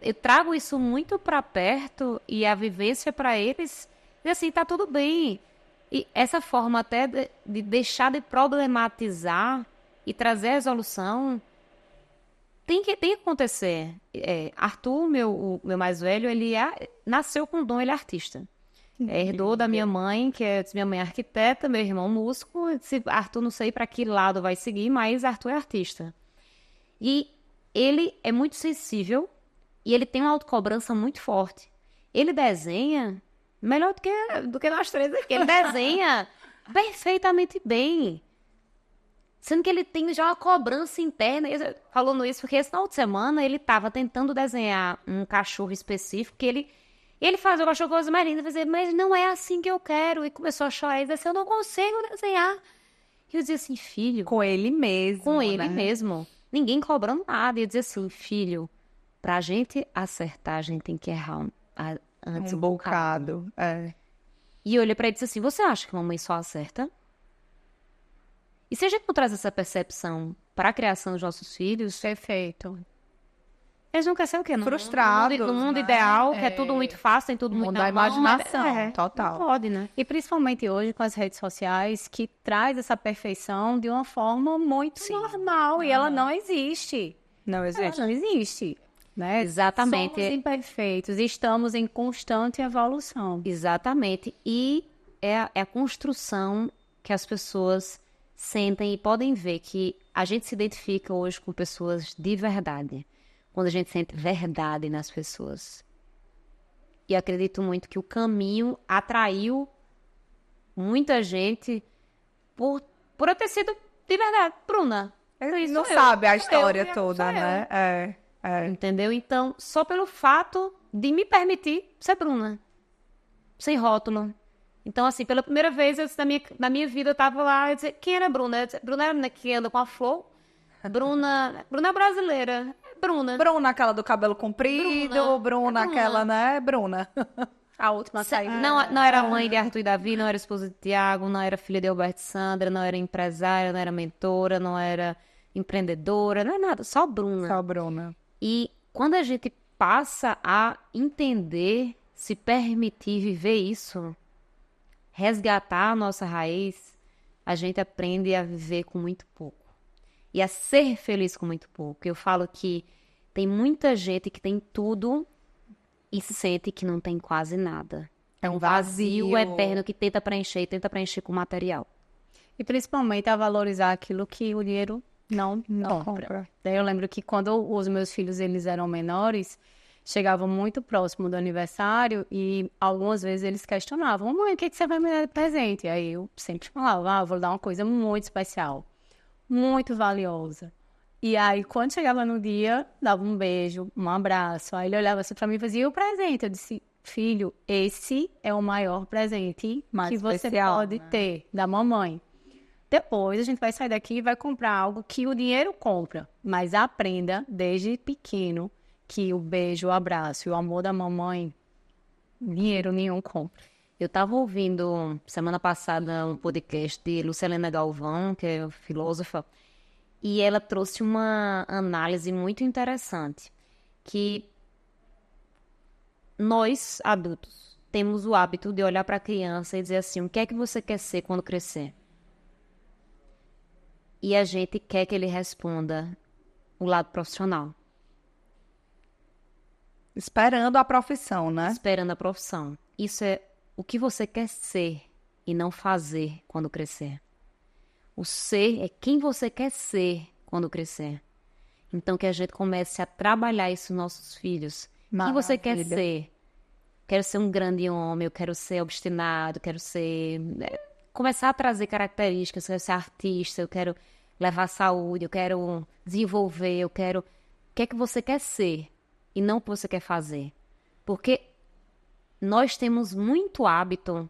Eu trago isso muito para perto e a vivência para eles, e assim, tá tudo bem. E essa forma até de deixar de problematizar e trazer a resolução tem que acontecer. Arthur, o meu mais velho, ele nasceu com dom, ele é artista. Herdou da minha mãe, minha mãe é arquiteta, meu irmão músico. Arthur não sei para que lado vai seguir, mas Arthur é artista. E ele é muito sensível e ele tem uma autocobrança muito forte. Ele desenha melhor do que nós três aqui. Ele desenha perfeitamente bem. Sendo que ele tem já uma cobrança interna. Falando isso porque esse final de semana ele estava tentando desenhar um cachorro específico que ele fazia o cachorro coisa mais linda, dizia, mas não é assim que eu quero. E começou a chorar e disse assim, eu não consigo desenhar. E eu dizia assim, filho... Com ele mesmo, Com ele né? mesmo. Ninguém cobrando nada. E eu dizia assim, filho, pra gente acertar, a gente tem que errar antes Um bocado. E eu olhei pra ele e disse assim, você acha que mamãe só acerta? E se a gente não traz essa percepção para a criação dos nossos filhos, Perfeito. Eles não querem ser o quê? Frustrados, No mundo né? ideal, que é tudo muito fácil, tem tudo muito Mundo na da mão, imaginação, total. Não pode, né? E principalmente hoje com as redes sociais, que traz essa perfeição de uma forma muito normal, e ela não existe. Não Ela existe. não existe, né? Exatamente. Somos imperfeitos, estamos em constante evolução. Exatamente. E é a construção que as pessoas sentem e podem ver que a gente se identifica hoje com pessoas de verdade. Quando a gente sente verdade nas pessoas. E acredito muito que o caminho atraiu muita gente por eu ter sido de verdade. Bruna. Ele isso não sou eu. sabe a Sou história eu, toda, sou eu. né? É. Entendeu? Então, só pelo fato de me permitir ser Bruna. Sem rótulo. Então, assim, pela primeira vez na minha vida, eu tava lá, eu dizia, quem era Bruna? Bruna era a menina que anda com a flor. Bruna é brasileira. Bruna. Bruna, aquela do cabelo comprido, Bruna, aquela, né? Bruna. A última saiu. Não era mãe de Arthur e Davi, não era esposa de Tiago, não era filha de Alberto e Sandra, não era empresária, não era mentora, não era empreendedora, não é nada, só Bruna. Só Bruna. E quando a gente passa a entender, se permitir viver isso, resgatar a nossa raiz, a gente aprende a viver com muito pouco. E a ser feliz com muito pouco. Eu falo que tem muita gente que tem tudo e sente que não tem quase nada. É um vazio eterno que tenta preencher com material. E principalmente a valorizar aquilo que o dinheiro não compra. Daí eu lembro que quando os meus filhos eles eram menores, chegavam muito próximo do aniversário e algumas vezes eles questionavam, mãe, o que você vai me dar de presente? E aí eu sempre falava, eu vou dar uma coisa muito especial, muito valiosa. E aí, quando chegava no dia, dava um beijo, um abraço. Aí ele olhava assim pra mim e fazia, e o presente? Eu disse, filho, esse é o maior presente que você especial, pode né? ter da mamãe. Depois a gente vai sair daqui e vai comprar algo que o dinheiro compra. Mas aprenda desde pequeno que o beijo, o abraço e o amor da mamãe, dinheiro nenhum compra. Eu estava ouvindo semana passada um podcast de Lucilena Galvão, que é filósofa, e ela trouxe uma análise muito interessante, que nós, adultos, temos o hábito de olhar para a criança e dizer assim, o que é que você quer ser quando crescer? E a gente quer que ele responda o lado profissional, Esperando a profissão, né? esperando a profissão. Isso é o que você quer ser e não fazer quando crescer. O ser é quem você quer ser quando crescer. Então, que a gente comece a trabalhar isso nos nossos filhos. Quem você quer Maravilha. ser? Quero ser um grande homem, eu quero ser obstinado, quero ser... Começar a trazer características, eu quero ser artista, eu quero levar saúde, eu quero desenvolver, eu quero... O que é que você quer ser e não o que você quer fazer? Porque nós temos muito hábito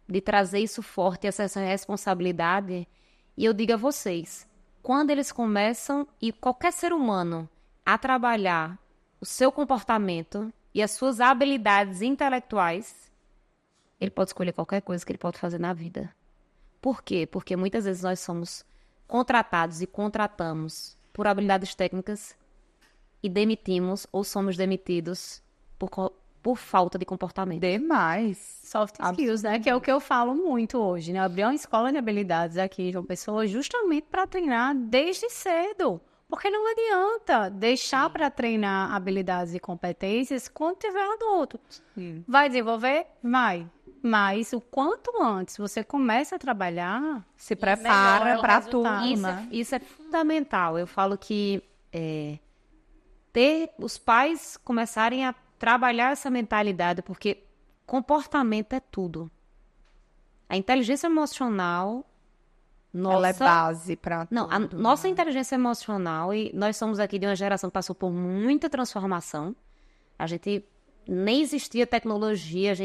de trazer isso forte, essa responsabilidade. E eu digo a vocês, quando eles começam, e qualquer ser humano, a trabalhar o seu comportamento e as suas habilidades intelectuais, ele pode escolher qualquer coisa que ele pode fazer na vida. Por quê? Porque muitas vezes nós somos contratados e contratamos por habilidades técnicas e demitimos ou somos demitidos por falta de comportamento. Demais. Soft skills, né? Que é o que eu falo muito hoje, né? Abri uma escola de habilidades aqui em João Pessoa justamente para treinar desde cedo. Porque não adianta deixar para treinar habilidades e competências quando tiver adulto. Vai desenvolver? Vai. Mas o quanto antes você começa a trabalhar, Se prepara melhora o para resultado. tudo, Isso, né? isso é fundamental. Eu falo que ter os pais começarem a trabalhar essa mentalidade, porque comportamento é tudo. A inteligência emocional, Ela é nossa, base para não, a tudo. nossa inteligência emocional, e nós somos aqui de uma geração que passou por muita transformação. A gente nem existia tecnologia, a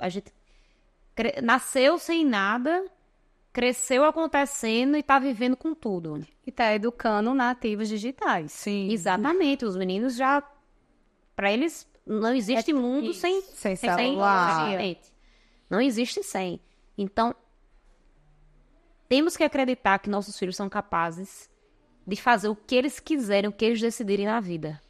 gente nasceu sem nada, cresceu acontecendo e está vivendo com tudo. E está educando nativos digitais. Sim. Exatamente, os meninos já, para eles, não existe mundo sem celular. exatamente. Não existe sem. Então, temos que acreditar que nossos filhos são capazes de fazer o que eles quiserem, o que eles decidirem na vida.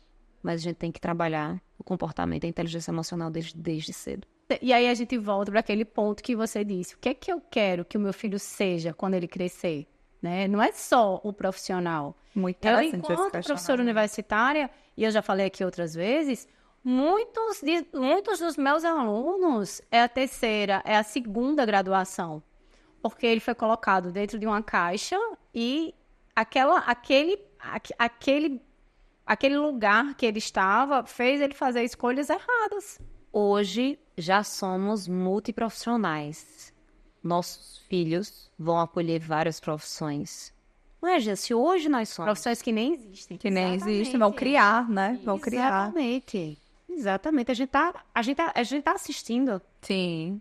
mas a gente tem que trabalhar o comportamento e a inteligência emocional desde cedo. E aí a gente volta para aquele ponto que você disse. O que é que eu quero que o meu filho seja quando ele crescer? Né? Não é só o profissional. Muito Eu, interessante esse enquanto professora questionamento. universitária, e eu já falei aqui outras vezes, muitos dos meus alunos é a terceira, é a segunda graduação. Porque ele foi colocado dentro de uma caixa e aquele lugar que ele estava fez ele fazer escolhas erradas. Hoje já somos multiprofissionais. Nossos filhos vão acolher várias profissões. Não é, Jéssica? Hoje nós somos. Profissões que nem existem. Que nem Exatamente. existem, vão criar, né? Vão criar. Exatamente. Exatamente. A gente tá assistindo. Sim.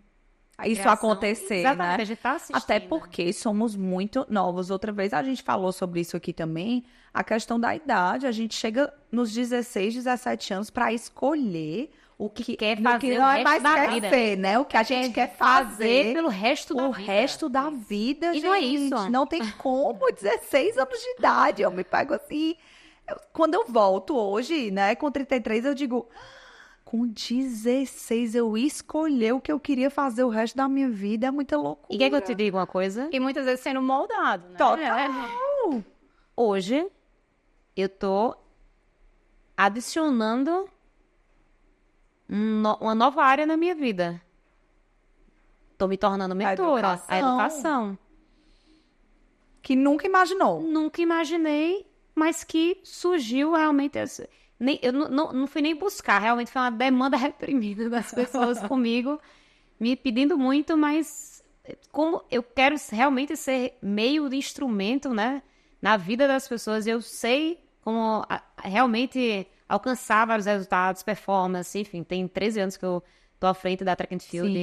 Isso Criação. acontecer, Exatamente. né? A gente tá assistindo. Até porque somos muito novos. Outra vez a gente falou sobre isso aqui também, a questão da idade. A gente chega nos 16, 17 anos para escolher o que quer no fazer que o não é resto mais da quer vida. ser, né? O que a gente quer fazer pelo resto da o vida. resto da vida, E gente. não é isso. Não tem como, 16 anos de idade. Eu me pego assim. Quando eu volto hoje, né, com 33, eu digo, com 16 eu escolhi o que eu queria fazer o resto da minha vida. É muita loucura. E quer que eu te diga uma coisa? E muitas vezes sendo moldado, né? Total. Hoje, eu tô adicionando uma nova área na minha vida. Tô me tornando mentora. A educação. Que nunca imaginou. Nunca imaginei, mas que surgiu realmente. Eu não fui nem buscar, realmente foi uma demanda reprimida das pessoas comigo, me pedindo muito, mas como eu quero realmente ser meio de instrumento, né, na vida das pessoas, eu sei como realmente alcançar vários resultados, performance, enfim, tem 13 anos que eu tô à frente da Track and Field.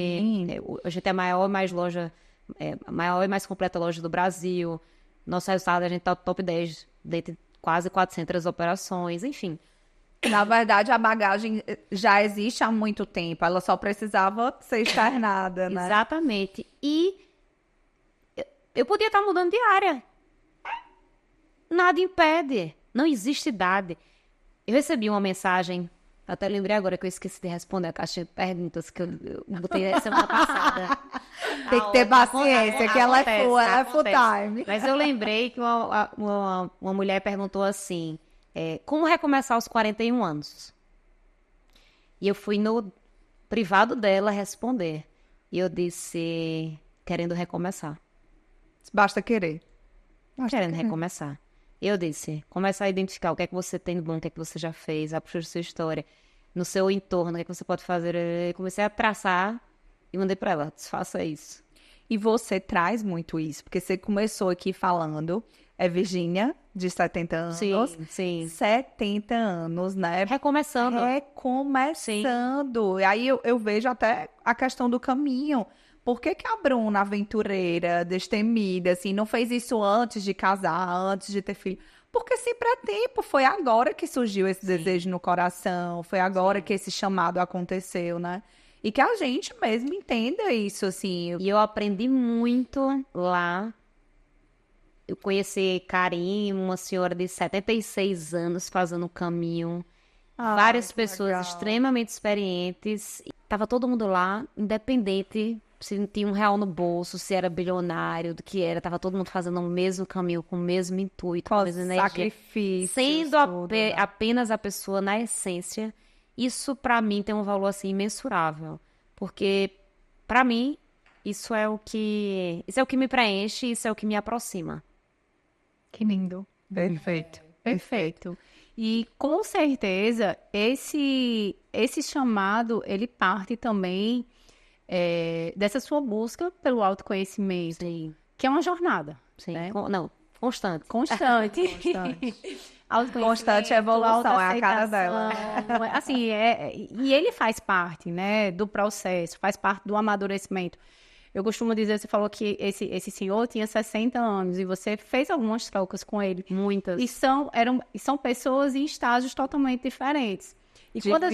A gente é a maior e mais completa loja do Brasil. Nosso resultado, a gente tá no top 10 dentre quase 400 operações, enfim. Na verdade, a bagagem já existe há muito tempo. Ela só precisava ser externada, né? Exatamente. E eu podia estar mudando de área. Nada impede. Não existe idade. Eu recebi uma mensagem, até lembrei agora que eu esqueci de responder a caixa de perguntas que eu botei semana passada. Tem que ter paciência, que ela é full, ela é full time. Mas eu lembrei que uma mulher perguntou assim, como recomeçar aos 41 anos? E eu fui no privado dela responder. E eu disse, querendo recomeçar. Basta querer. Querendo recomeçar. Eu disse, começa a identificar o que é que você tem de bom, o que é que você já fez, a puxar sua história, no seu entorno, o que é que você pode fazer. Eu comecei a traçar e mandei pra ela, faça isso. E você traz muito isso, porque você começou aqui falando, é Virgínia, de 70 anos. Sim. 70 anos, né? Recomeçando. Recomeçando. E aí eu vejo até a questão do caminho. Por que a Bruna, aventureira, destemida, assim, não fez isso antes de casar, antes de ter filho? Porque sempre é tempo. Foi agora que surgiu esse desejo no coração. Foi agora que esse chamado aconteceu, né? E que a gente mesmo entenda isso, assim. E eu aprendi muito lá. Eu conheci Karim, uma senhora de 76 anos, fazendo o caminho. Várias pessoas extremamente experientes. Tava todo mundo lá, independente se tinha R$1 no bolso, se era bilionário, do que era. Tava todo mundo fazendo o mesmo caminho, com o mesmo intuito, com a mesma energia. Sacrifício. Sendo apenas a pessoa na essência. Isso, pra mim, tem um valor, assim, imensurável. Porque, pra mim, isso é o que me preenche, isso é o que me aproxima. Que lindo. Perfeito. Perfeito. E, com certeza, esse chamado, ele parte também dessa sua busca pelo autoconhecimento, Sim. que é uma jornada. Sim. Né? Constante. Constante. Constante evolução, é a cara dela. Assim, e ele faz parte, né, do processo, faz parte do amadurecimento. Eu costumo dizer, você falou que esse senhor tinha 60 anos e você fez algumas trocas com ele. Muitas. E são pessoas em estágios totalmente diferentes. E quando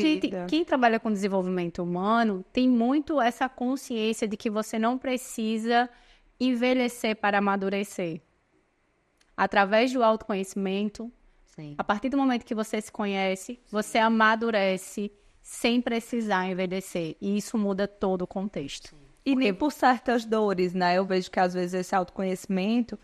quem trabalha com desenvolvimento humano, tem muito essa consciência de que você não precisa envelhecer para amadurecer. Através do autoconhecimento, Sim. A partir do momento que você se conhece, você amadurece sem precisar envelhecer. E isso muda todo o contexto. E nem por certas dores, né? Eu vejo que às vezes esse autoconhecimento,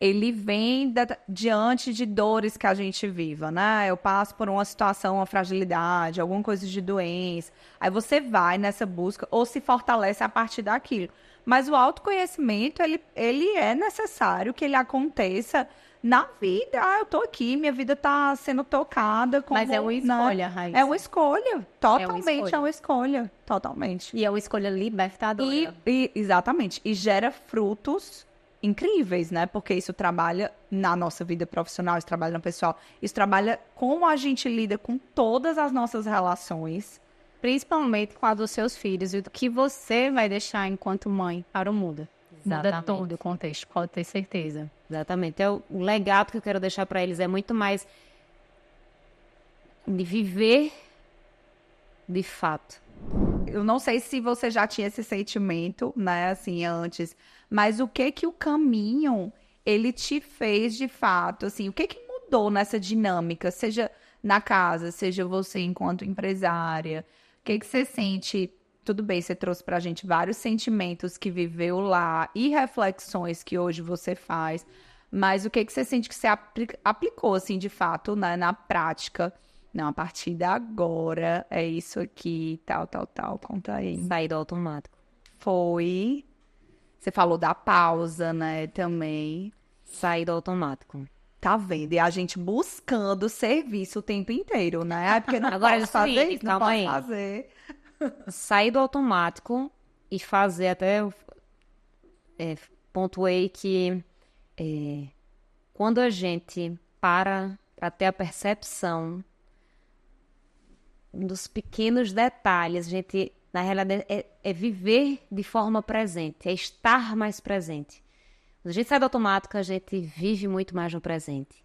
ele vem diante de dores que a gente viva, né? Eu passo por uma situação, uma fragilidade, alguma coisa de doença. Aí você vai nessa busca ou se fortalece a partir daquilo. Mas o autoconhecimento, ele é necessário que ele aconteça na vida. Ah, eu tô aqui, minha vida tá sendo tocada. Como, Mas é uma escolha, né? Raíssa. É uma escolha. Totalmente escolha. é uma escolha. Totalmente. E é uma escolha libertadora. Exatamente. E gera frutos incríveis, né? Porque isso trabalha na nossa vida profissional, isso trabalha no pessoal, isso trabalha como a gente lida com todas as nossas relações. Principalmente com a dos seus filhos e o que você vai deixar enquanto mãe para o mundo. Muda Exatamente. todo o contexto, pode ter certeza. Exatamente. O legado que eu quero deixar para eles é muito mais de viver de fato. Eu não sei se você já tinha esse sentimento, né, assim, antes, mas o que o caminho, ele te fez de fato, assim, o que mudou nessa dinâmica, seja na casa, seja você enquanto empresária, o que você sente? Tudo bem, você trouxe pra gente vários sentimentos que viveu lá e reflexões que hoje você faz, mas o que você sente que você aplicou, assim, de fato, né, na prática? Não, a partir de agora é isso aqui, tal, conta aí. Sair do automático. Foi. Você falou da pausa, né, também. Sair do automático. Tá vendo? E a gente buscando serviço o tempo inteiro, né? Porque não Agora, posso fazer seguinte, isso, não calma posso aí. fazer. Sair do automático e fazer até... pontuei que quando a gente para ter a percepção dos pequenos detalhes, a gente, na realidade, é viver de forma presente, é estar mais presente. Quando a gente sai do automático, a gente vive muito mais no presente.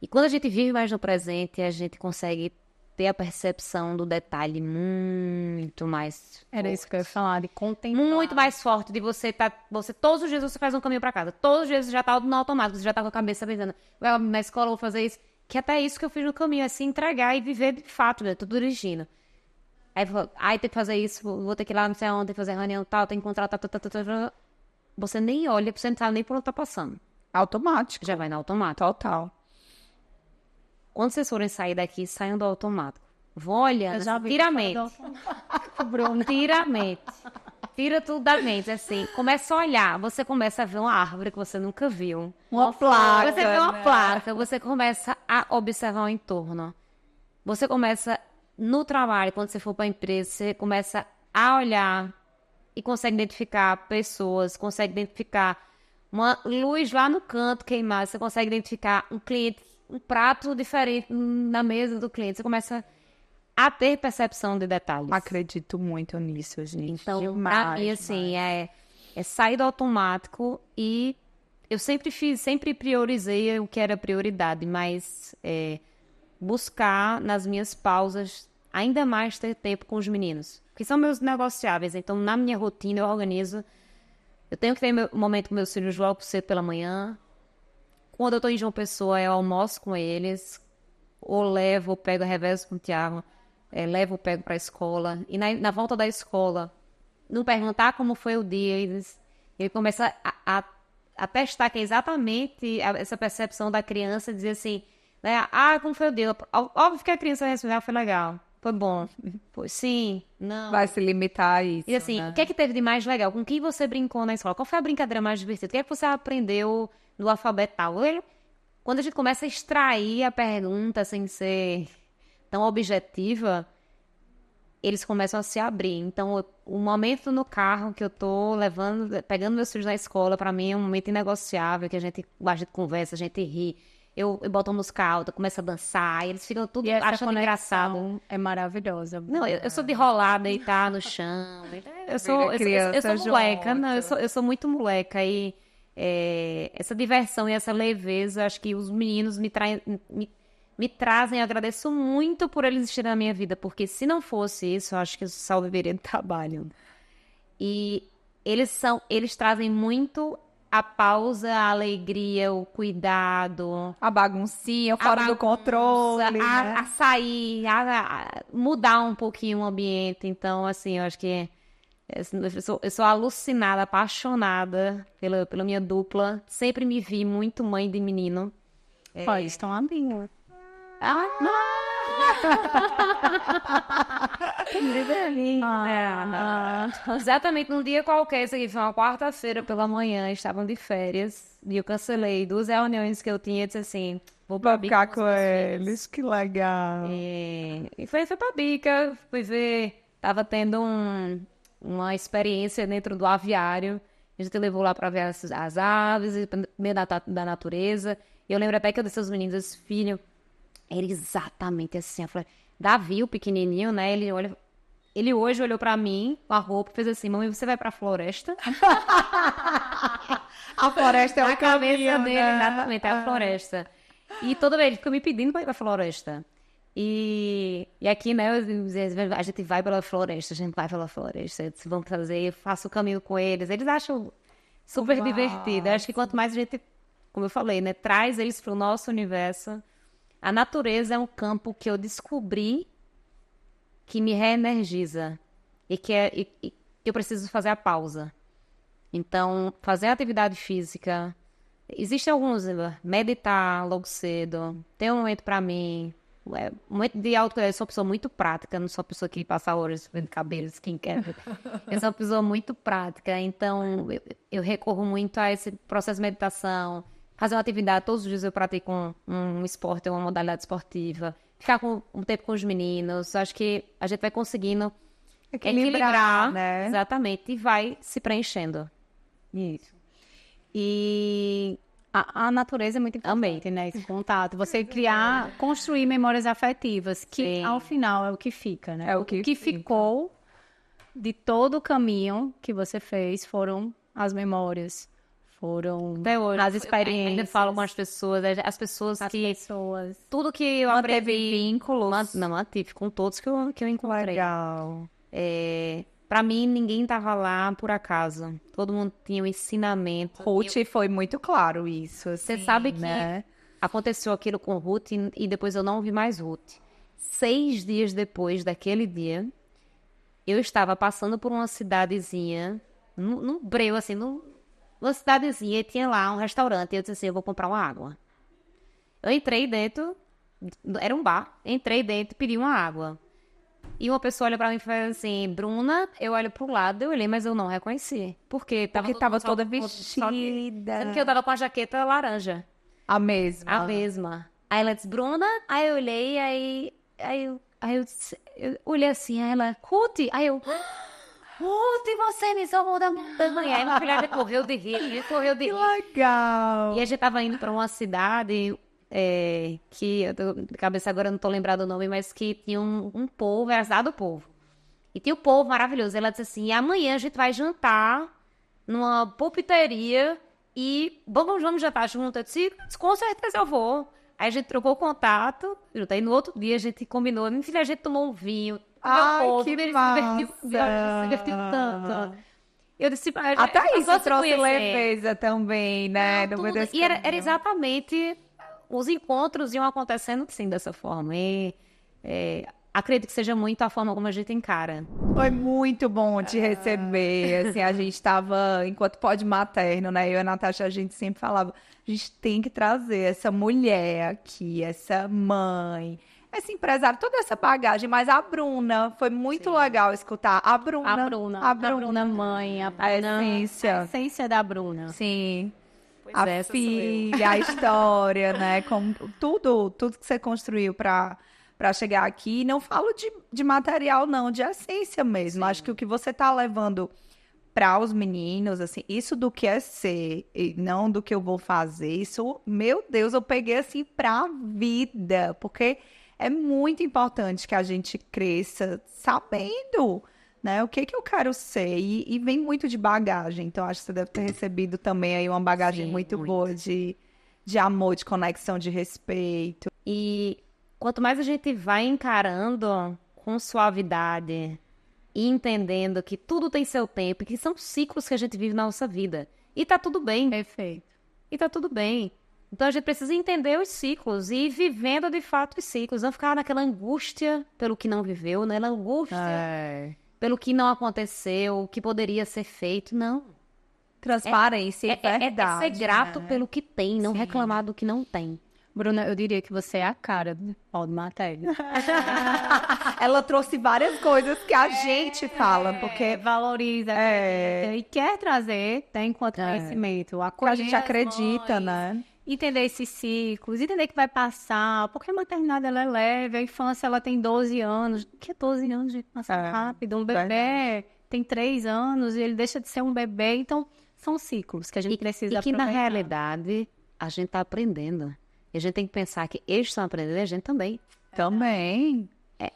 E quando a gente vive mais no presente, a gente consegue ter a percepção do detalhe muito mais Era isso que eu ia falar, de contemplar. muito mais forte de você todos os dias você faz um caminho pra casa. Todos os dias você já tá no automático, você já tá com a cabeça pensando, na escola eu vou fazer isso. Que até isso que eu fiz no caminho, é se entregar e viver de fato, né? Tô dirigindo. Aí tem que fazer isso, vou ter que ir lá, não sei onde, tem que fazer reunião tal, tem que encontrar tal. Você nem olha, você não sabe nem por onde tá passando. Automático. Já vai no automático. Total. Quando vocês forem sair daqui, saiam do automático. Vão olhando, Eu já vi. tira a mente. Bruno. Tira a mente. Tira tudo da mente, assim. Começa a olhar. Você começa a ver uma árvore que você nunca viu. Uma placa, Você vê uma né? placa. Você começa a observar o entorno. Você começa, no trabalho, quando você for para a empresa, você começa a olhar e consegue identificar pessoas, consegue identificar uma luz lá no canto queimada. Você consegue identificar um cliente, um prato diferente na mesa do cliente. Você começa a ter percepção de detalhes. Acredito muito nisso, gente. Então, Demais, pra mim, assim, demais. é sair do automático e eu sempre priorizei o que era prioridade, mas buscar nas minhas pausas ainda mais ter tempo com os meninos, que são meus negociáveis. Então, na minha rotina, eu organizo. Eu tenho que ter meu momento com meus filhos logo cedo pela manhã. Quando eu tô em João Pessoa, eu almoço com eles, ou levo, ou pego, revezo com o Thiago. Levo ou pego para a escola. E na volta da escola, não perguntar como foi o dia. Ele começa a testar que é exatamente essa percepção da criança, dizer assim, né? Como foi o dia? Óbvio que a criança vai responder, foi legal, foi bom. Foi sim, não. Vai se limitar a isso, E assim, né? o que é que teve de mais legal? Com quem você brincou na escola? Qual foi a brincadeira mais divertida? O que é que você aprendeu no alfabeto tal? Quando a gente começa a extrair a pergunta sem ser tão objetiva, eles começam a se abrir. Então, o momento no carro que eu tô pegando meus filhos na escola, pra mim é um momento inegociável, que a gente conversa, a gente ri. Eu boto uma música alta, começo a dançar, e eles ficam tudo E essa achando engraçado. conexão é maravilhosa. Não, eu sou de rolar, deitar no chão. Eu sou moleca, junto. não, eu sou muito moleca. E essa diversão e essa leveza, acho que os meninos me trazem, eu agradeço muito por eles existirem na minha vida, porque se não fosse isso, eu acho que eu só viveria de trabalho. E eles trazem muito a pausa, a alegria, o cuidado, A baguncinha, o fora do controle, né? a sair, a mudar um pouquinho o ambiente. Então, assim, eu acho que eu sou alucinada, apaixonada pela minha dupla. Sempre me vi muito mãe de menino. Ó, eles estão abrindo. Exatamente num dia qualquer, isso aqui foi uma quarta-feira pela manhã, estavam de férias, e eu cancelei 2 reuniões que eu tinha e disse assim, vou pra Pra Bica ficar com com os meus filhos. eles, que legal. E foi pra Bica, fui ver, tava tendo uma experiência dentro do aviário, a gente levou lá pra ver as aves, meio da natureza, e eu lembro até que eu disse aos meninos, filho, era exatamente assim, eu falei, Davi, o pequenininho, né, ele hoje olhou pra mim, com a roupa, e fez assim, mamãe, você vai pra floresta? A floresta é Na o cabeça caminho, dele, né? exatamente, é a floresta. E toda vez ele fica me pedindo pra ir pra floresta. E aqui, né, a gente vai pela floresta, a gente vai pela floresta. Eles vão fazer, eu faço o caminho com eles. Eles acham super divertido. Eu acho que quanto mais a gente, como eu falei, né, traz eles pro nosso universo, a natureza é um campo que eu descobri que me reenergiza e que eu preciso fazer a pausa. Então, fazer atividade física. Existem alguns, meditar logo cedo, ter um momento pra mim, um momento de autocuidado. Eu sou uma pessoa muito prática, não sou uma pessoa que passa horas vendo cabelo, skincare. Eu sou uma pessoa muito prática, então eu recorro muito a esse processo de meditação, fazer uma atividade, todos os dias eu pratico um esporte, uma modalidade esportiva, ficar um tempo com os meninos. Acho que a gente vai conseguindo equilibrar, né? exatamente, e vai se preenchendo. Isso. E a natureza é muito importante, né? Esse contato. Você construir memórias afetivas, que Sim. ao final é o que fica, né? É o que fica. ficou de todo o caminho que você fez foram as memórias, foram Até hoje. as Eu experiências. ainda falo com as pessoas As que... pessoas. Tudo que eu Manteve aprendi... vínculos. Não, mantive com todos que eu encontrei. Legal. Pra mim, ninguém tava lá por acaso. Todo mundo tinha um ensinamento. Ruth foi muito claro isso, Você assim, sabe que né? aconteceu aquilo com Ruth e depois eu não vi mais Ruth. 6 dias depois daquele dia, eu estava passando por uma cidadezinha, num breu, assim, numa cidadezinha, e tinha lá um restaurante. E eu disse assim, eu vou comprar uma água. Eu entrei dentro, era um bar, entrei dentro e pedi uma água. E uma pessoa olha pra mim e fala assim, Bruna, eu olho pro lado, eu olhei, mas eu não reconheci. Porque Porque tava toda Sendo vestida. que eu tava com a jaqueta laranja. A mesma. A mesma. Aí ela disse, Bruna, aí eu olhei, eu olhei assim, aí ela, Ruth, aí eu, Ruth, você me salvou da montanha. Aí minha filha correu de rir, ele correu de Que rir. legal. E a gente tava indo pra uma cidade que, eu tô de cabeça agora, eu não tô lembrado o nome, mas que tinha um povo, era a cidade do povo. E tinha o povo maravilhoso. Ela disse assim, amanhã a gente vai jantar numa pulpiteria e vamos jantar junto. Eu disse, com certeza eu vou. Aí a gente trocou contato, aí no outro dia a gente combinou, minha filha, a gente tomou um vinho. Ai, comeu que ele se massa. se divertiu tanto. Eu disse, Até isso passou a se trouxe conhecer. leveza também, né? Não, no meio tudo. desse E era caminho. exatamente, os encontros iam acontecendo sim dessa forma. E acredito que seja muito a forma como a gente encara. Foi muito bom te receber. Assim, a gente tava, enquanto pode materno, né? Eu e a Natasha, a gente sempre falava, a gente tem que trazer essa mulher aqui, essa mãe, esse empresário, toda essa bagagem. Mas a Bruna, foi muito legal escutar. A Bruna, Mãe, a essência. a essência da Bruna. Sim. Pois A essa sou eu. filha, a história, né? Como tudo que você construiu para chegar aqui. Não falo de material, não, de essência mesmo. Acho que o que você tá levando para os meninos, assim, isso do que é ser e não do que eu vou fazer, isso, meu Deus, eu peguei assim pra vida, porque é muito importante que a gente cresça sabendo, né, o que eu quero ser e vem muito de bagagem. Então acho que você deve ter recebido também aí uma bagagem Sim, muito muito. boa de amor, de conexão, de respeito. E quanto mais a gente vai encarando com suavidade e entendendo que tudo tem seu tempo, e que são ciclos que a gente vive na nossa vida. E tá tudo bem. Perfeito. E tá tudo bem. Então a gente precisa entender os ciclos e ir vivendo de fato os ciclos. Não ficar naquela angústia pelo que não viveu, naquela angústia pelo que não aconteceu, o que poderia ser feito. Não. Transparência e verdade. É ser grato né? pelo que tem, não Sim. reclamar do que não tem. Bruna, eu diria que você é a cara do Pod Materno. Ela trouxe várias coisas que a gente fala, porque Valoriza, acredita e quer trazer, tem enquanto conhecimento. a gente acredita, né? Entender esses ciclos, entender que vai passar, porque a maternidade ela é leve, a infância ela tem 12 anos. O que é 12 anos, gente? Passa rápido. Um bebê tem 3 anos e ele deixa de ser um bebê. Então, são ciclos que a gente precisa E que, na aproveitar. realidade, a gente tá aprendendo. E a gente tem que pensar que eles estão aprendendo e a gente também. Também.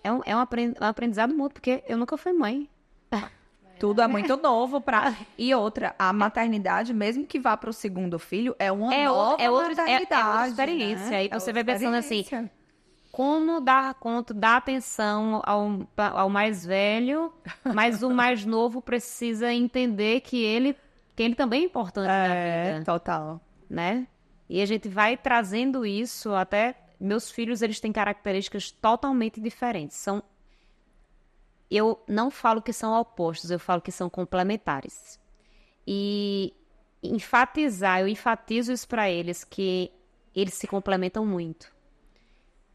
É um aprendizado mútuo, porque eu nunca fui mãe. Tudo é muito novo pra... E outra, a maternidade, mesmo que vá pro segundo filho, é uma nova maternidade. É outra experiência. né? Aí você vai pensando assim, experiência. como dar conta, dar atenção ao mais velho, mas o mais novo precisa entender que ele também é importante na vida, Total. né? E a gente vai trazendo isso até... Meus filhos, eles têm características totalmente diferentes. Eu não falo que são opostos, eu falo que são complementares. E eu enfatizo isso para eles, que eles se complementam muito.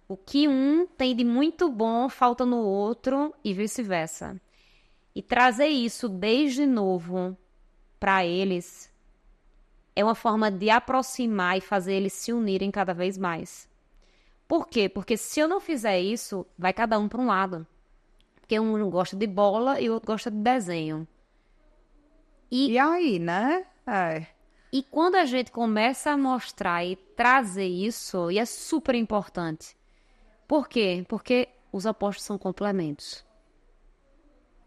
O que um tem de muito bom falta no outro e vice-versa. E trazer isso desde novo para eles é uma forma de aproximar e fazer eles se unirem cada vez mais. Por quê? Porque se eu não fizer isso, vai cada um para um lado. Porque um gosta de bola e o outro gosta de desenho. E aí, né? E quando a gente começa a mostrar e trazer isso, e é super importante. Por quê? Porque os opostos são complementos.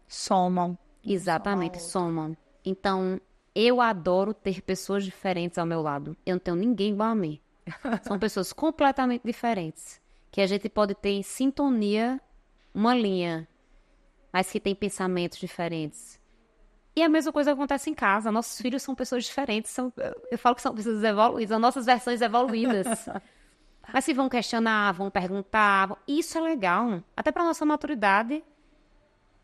Somam. Exatamente, somam. Então, eu adoro ter pessoas diferentes ao meu lado. Eu não tenho ninguém igual a mim. São pessoas completamente diferentes. Que a gente pode ter em sintonia uma linha, mas que tem pensamentos diferentes. E a mesma coisa acontece em casa. Nossos filhos são pessoas diferentes. Eu falo que são pessoas evoluídas, são nossas versões evoluídas. Mas se vão questionar, vão perguntar. Isso é legal. Até para nossa maturidade.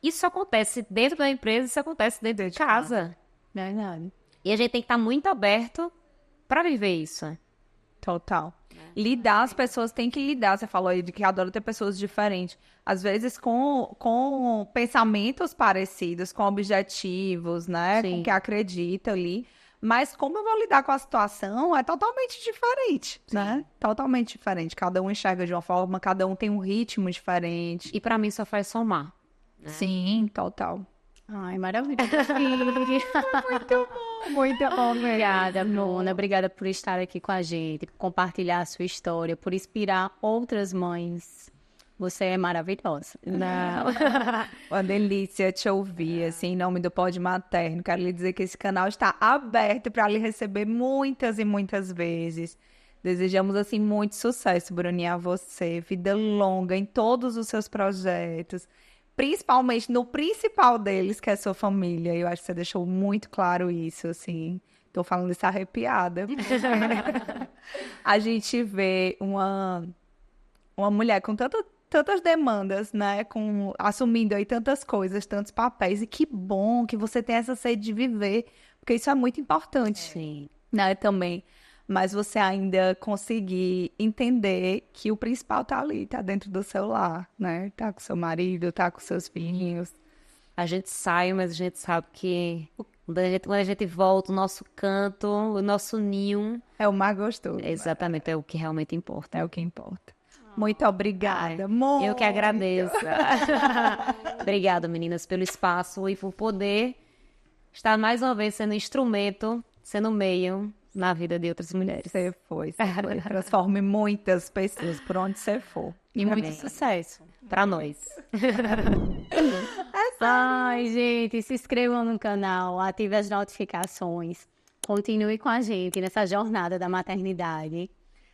Isso acontece dentro da empresa, isso acontece dentro de casa. Verdade. E a gente tem que estar muito aberto para viver isso. Total. Lidar, as pessoas têm que lidar. Você falou aí de que adora ter pessoas diferentes. Às vezes com pensamentos parecidos, com objetivos, né? Sim. Com o que acredita ali. Mas como eu vou lidar com a situação é totalmente diferente, né? Totalmente diferente. Cada um enxerga de uma forma, cada um tem um ritmo diferente. E para mim só faz somar. Sim, total. Ai, maravilhoso. Muito bom. Obrigada, Bruna. Obrigada por estar aqui com a gente, por compartilhar a sua história, por inspirar outras mães. Você é maravilhosa. Não. Uma delícia te ouvir, assim, em nome do Pod Materno. Quero lhe dizer que esse canal está aberto para lhe receber muitas e muitas vezes. Desejamos, assim, muito sucesso, Bruninha, a você. Vida longa em todos os seus projetos. Principalmente no principal deles, que é a sua família. Eu acho que você deixou muito claro isso, assim. Tô falando isso arrepiada. A gente vê uma mulher com tantas demandas, né? Assumindo aí tantas coisas, tantos papéis. E que bom que você tem essa sede de viver, porque isso é muito importante, Sim. né? Também. Mas você ainda conseguir entender que o principal tá ali, tá dentro do seu lar, né? Tá com seu marido, tá com seus filhinhos. A gente sai, mas a gente sabe que quando a gente volta, o nosso canto, o nosso ninho, É o mais gostoso. exatamente, é o que realmente importa. É o que importa. Muito obrigada, amor. Eu que agradeço. Obrigada, meninas, pelo espaço e por poder estar mais uma vez sendo instrumento, sendo meio na vida de outras mulheres. Você foi. Transforme muitas pessoas por onde você for. E muito sucesso. Pra nós. Ai, gente, se inscrevam no canal, ative as notificações. Continue com a gente nessa jornada da maternidade.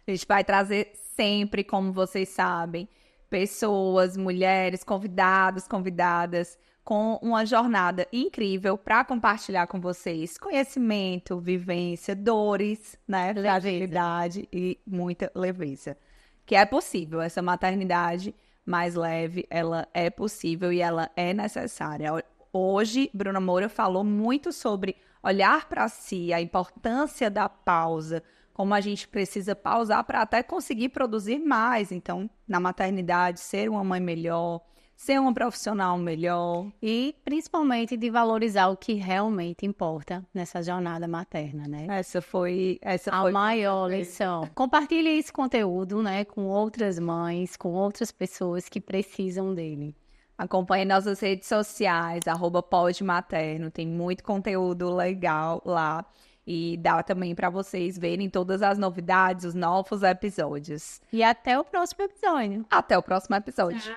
A gente vai trazer sempre, como vocês sabem, pessoas, mulheres, convidados, convidadas com uma jornada incrível para compartilhar com vocês conhecimento, vivência, dores, né? Fragilidade e muita leveza. Que é possível, essa maternidade mais leve, ela é possível e ela é necessária. Hoje, Bruna Moura falou muito sobre olhar para si, a importância da pausa, como a gente precisa pausar para até conseguir produzir mais. Então, na maternidade, ser uma mãe melhor, ser uma profissional melhor. E principalmente de valorizar o que realmente importa nessa jornada materna, né? Essa foi A maior lição. Compartilhe esse conteúdo, né, com outras mães, com outras pessoas que precisam dele. Acompanhe nossas redes sociais, @podmaterno, tem muito conteúdo legal lá. E dá também para vocês verem todas as novidades, os novos episódios. E até o próximo episódio. Até o próximo episódio. Tchau.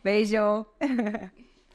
Beijo!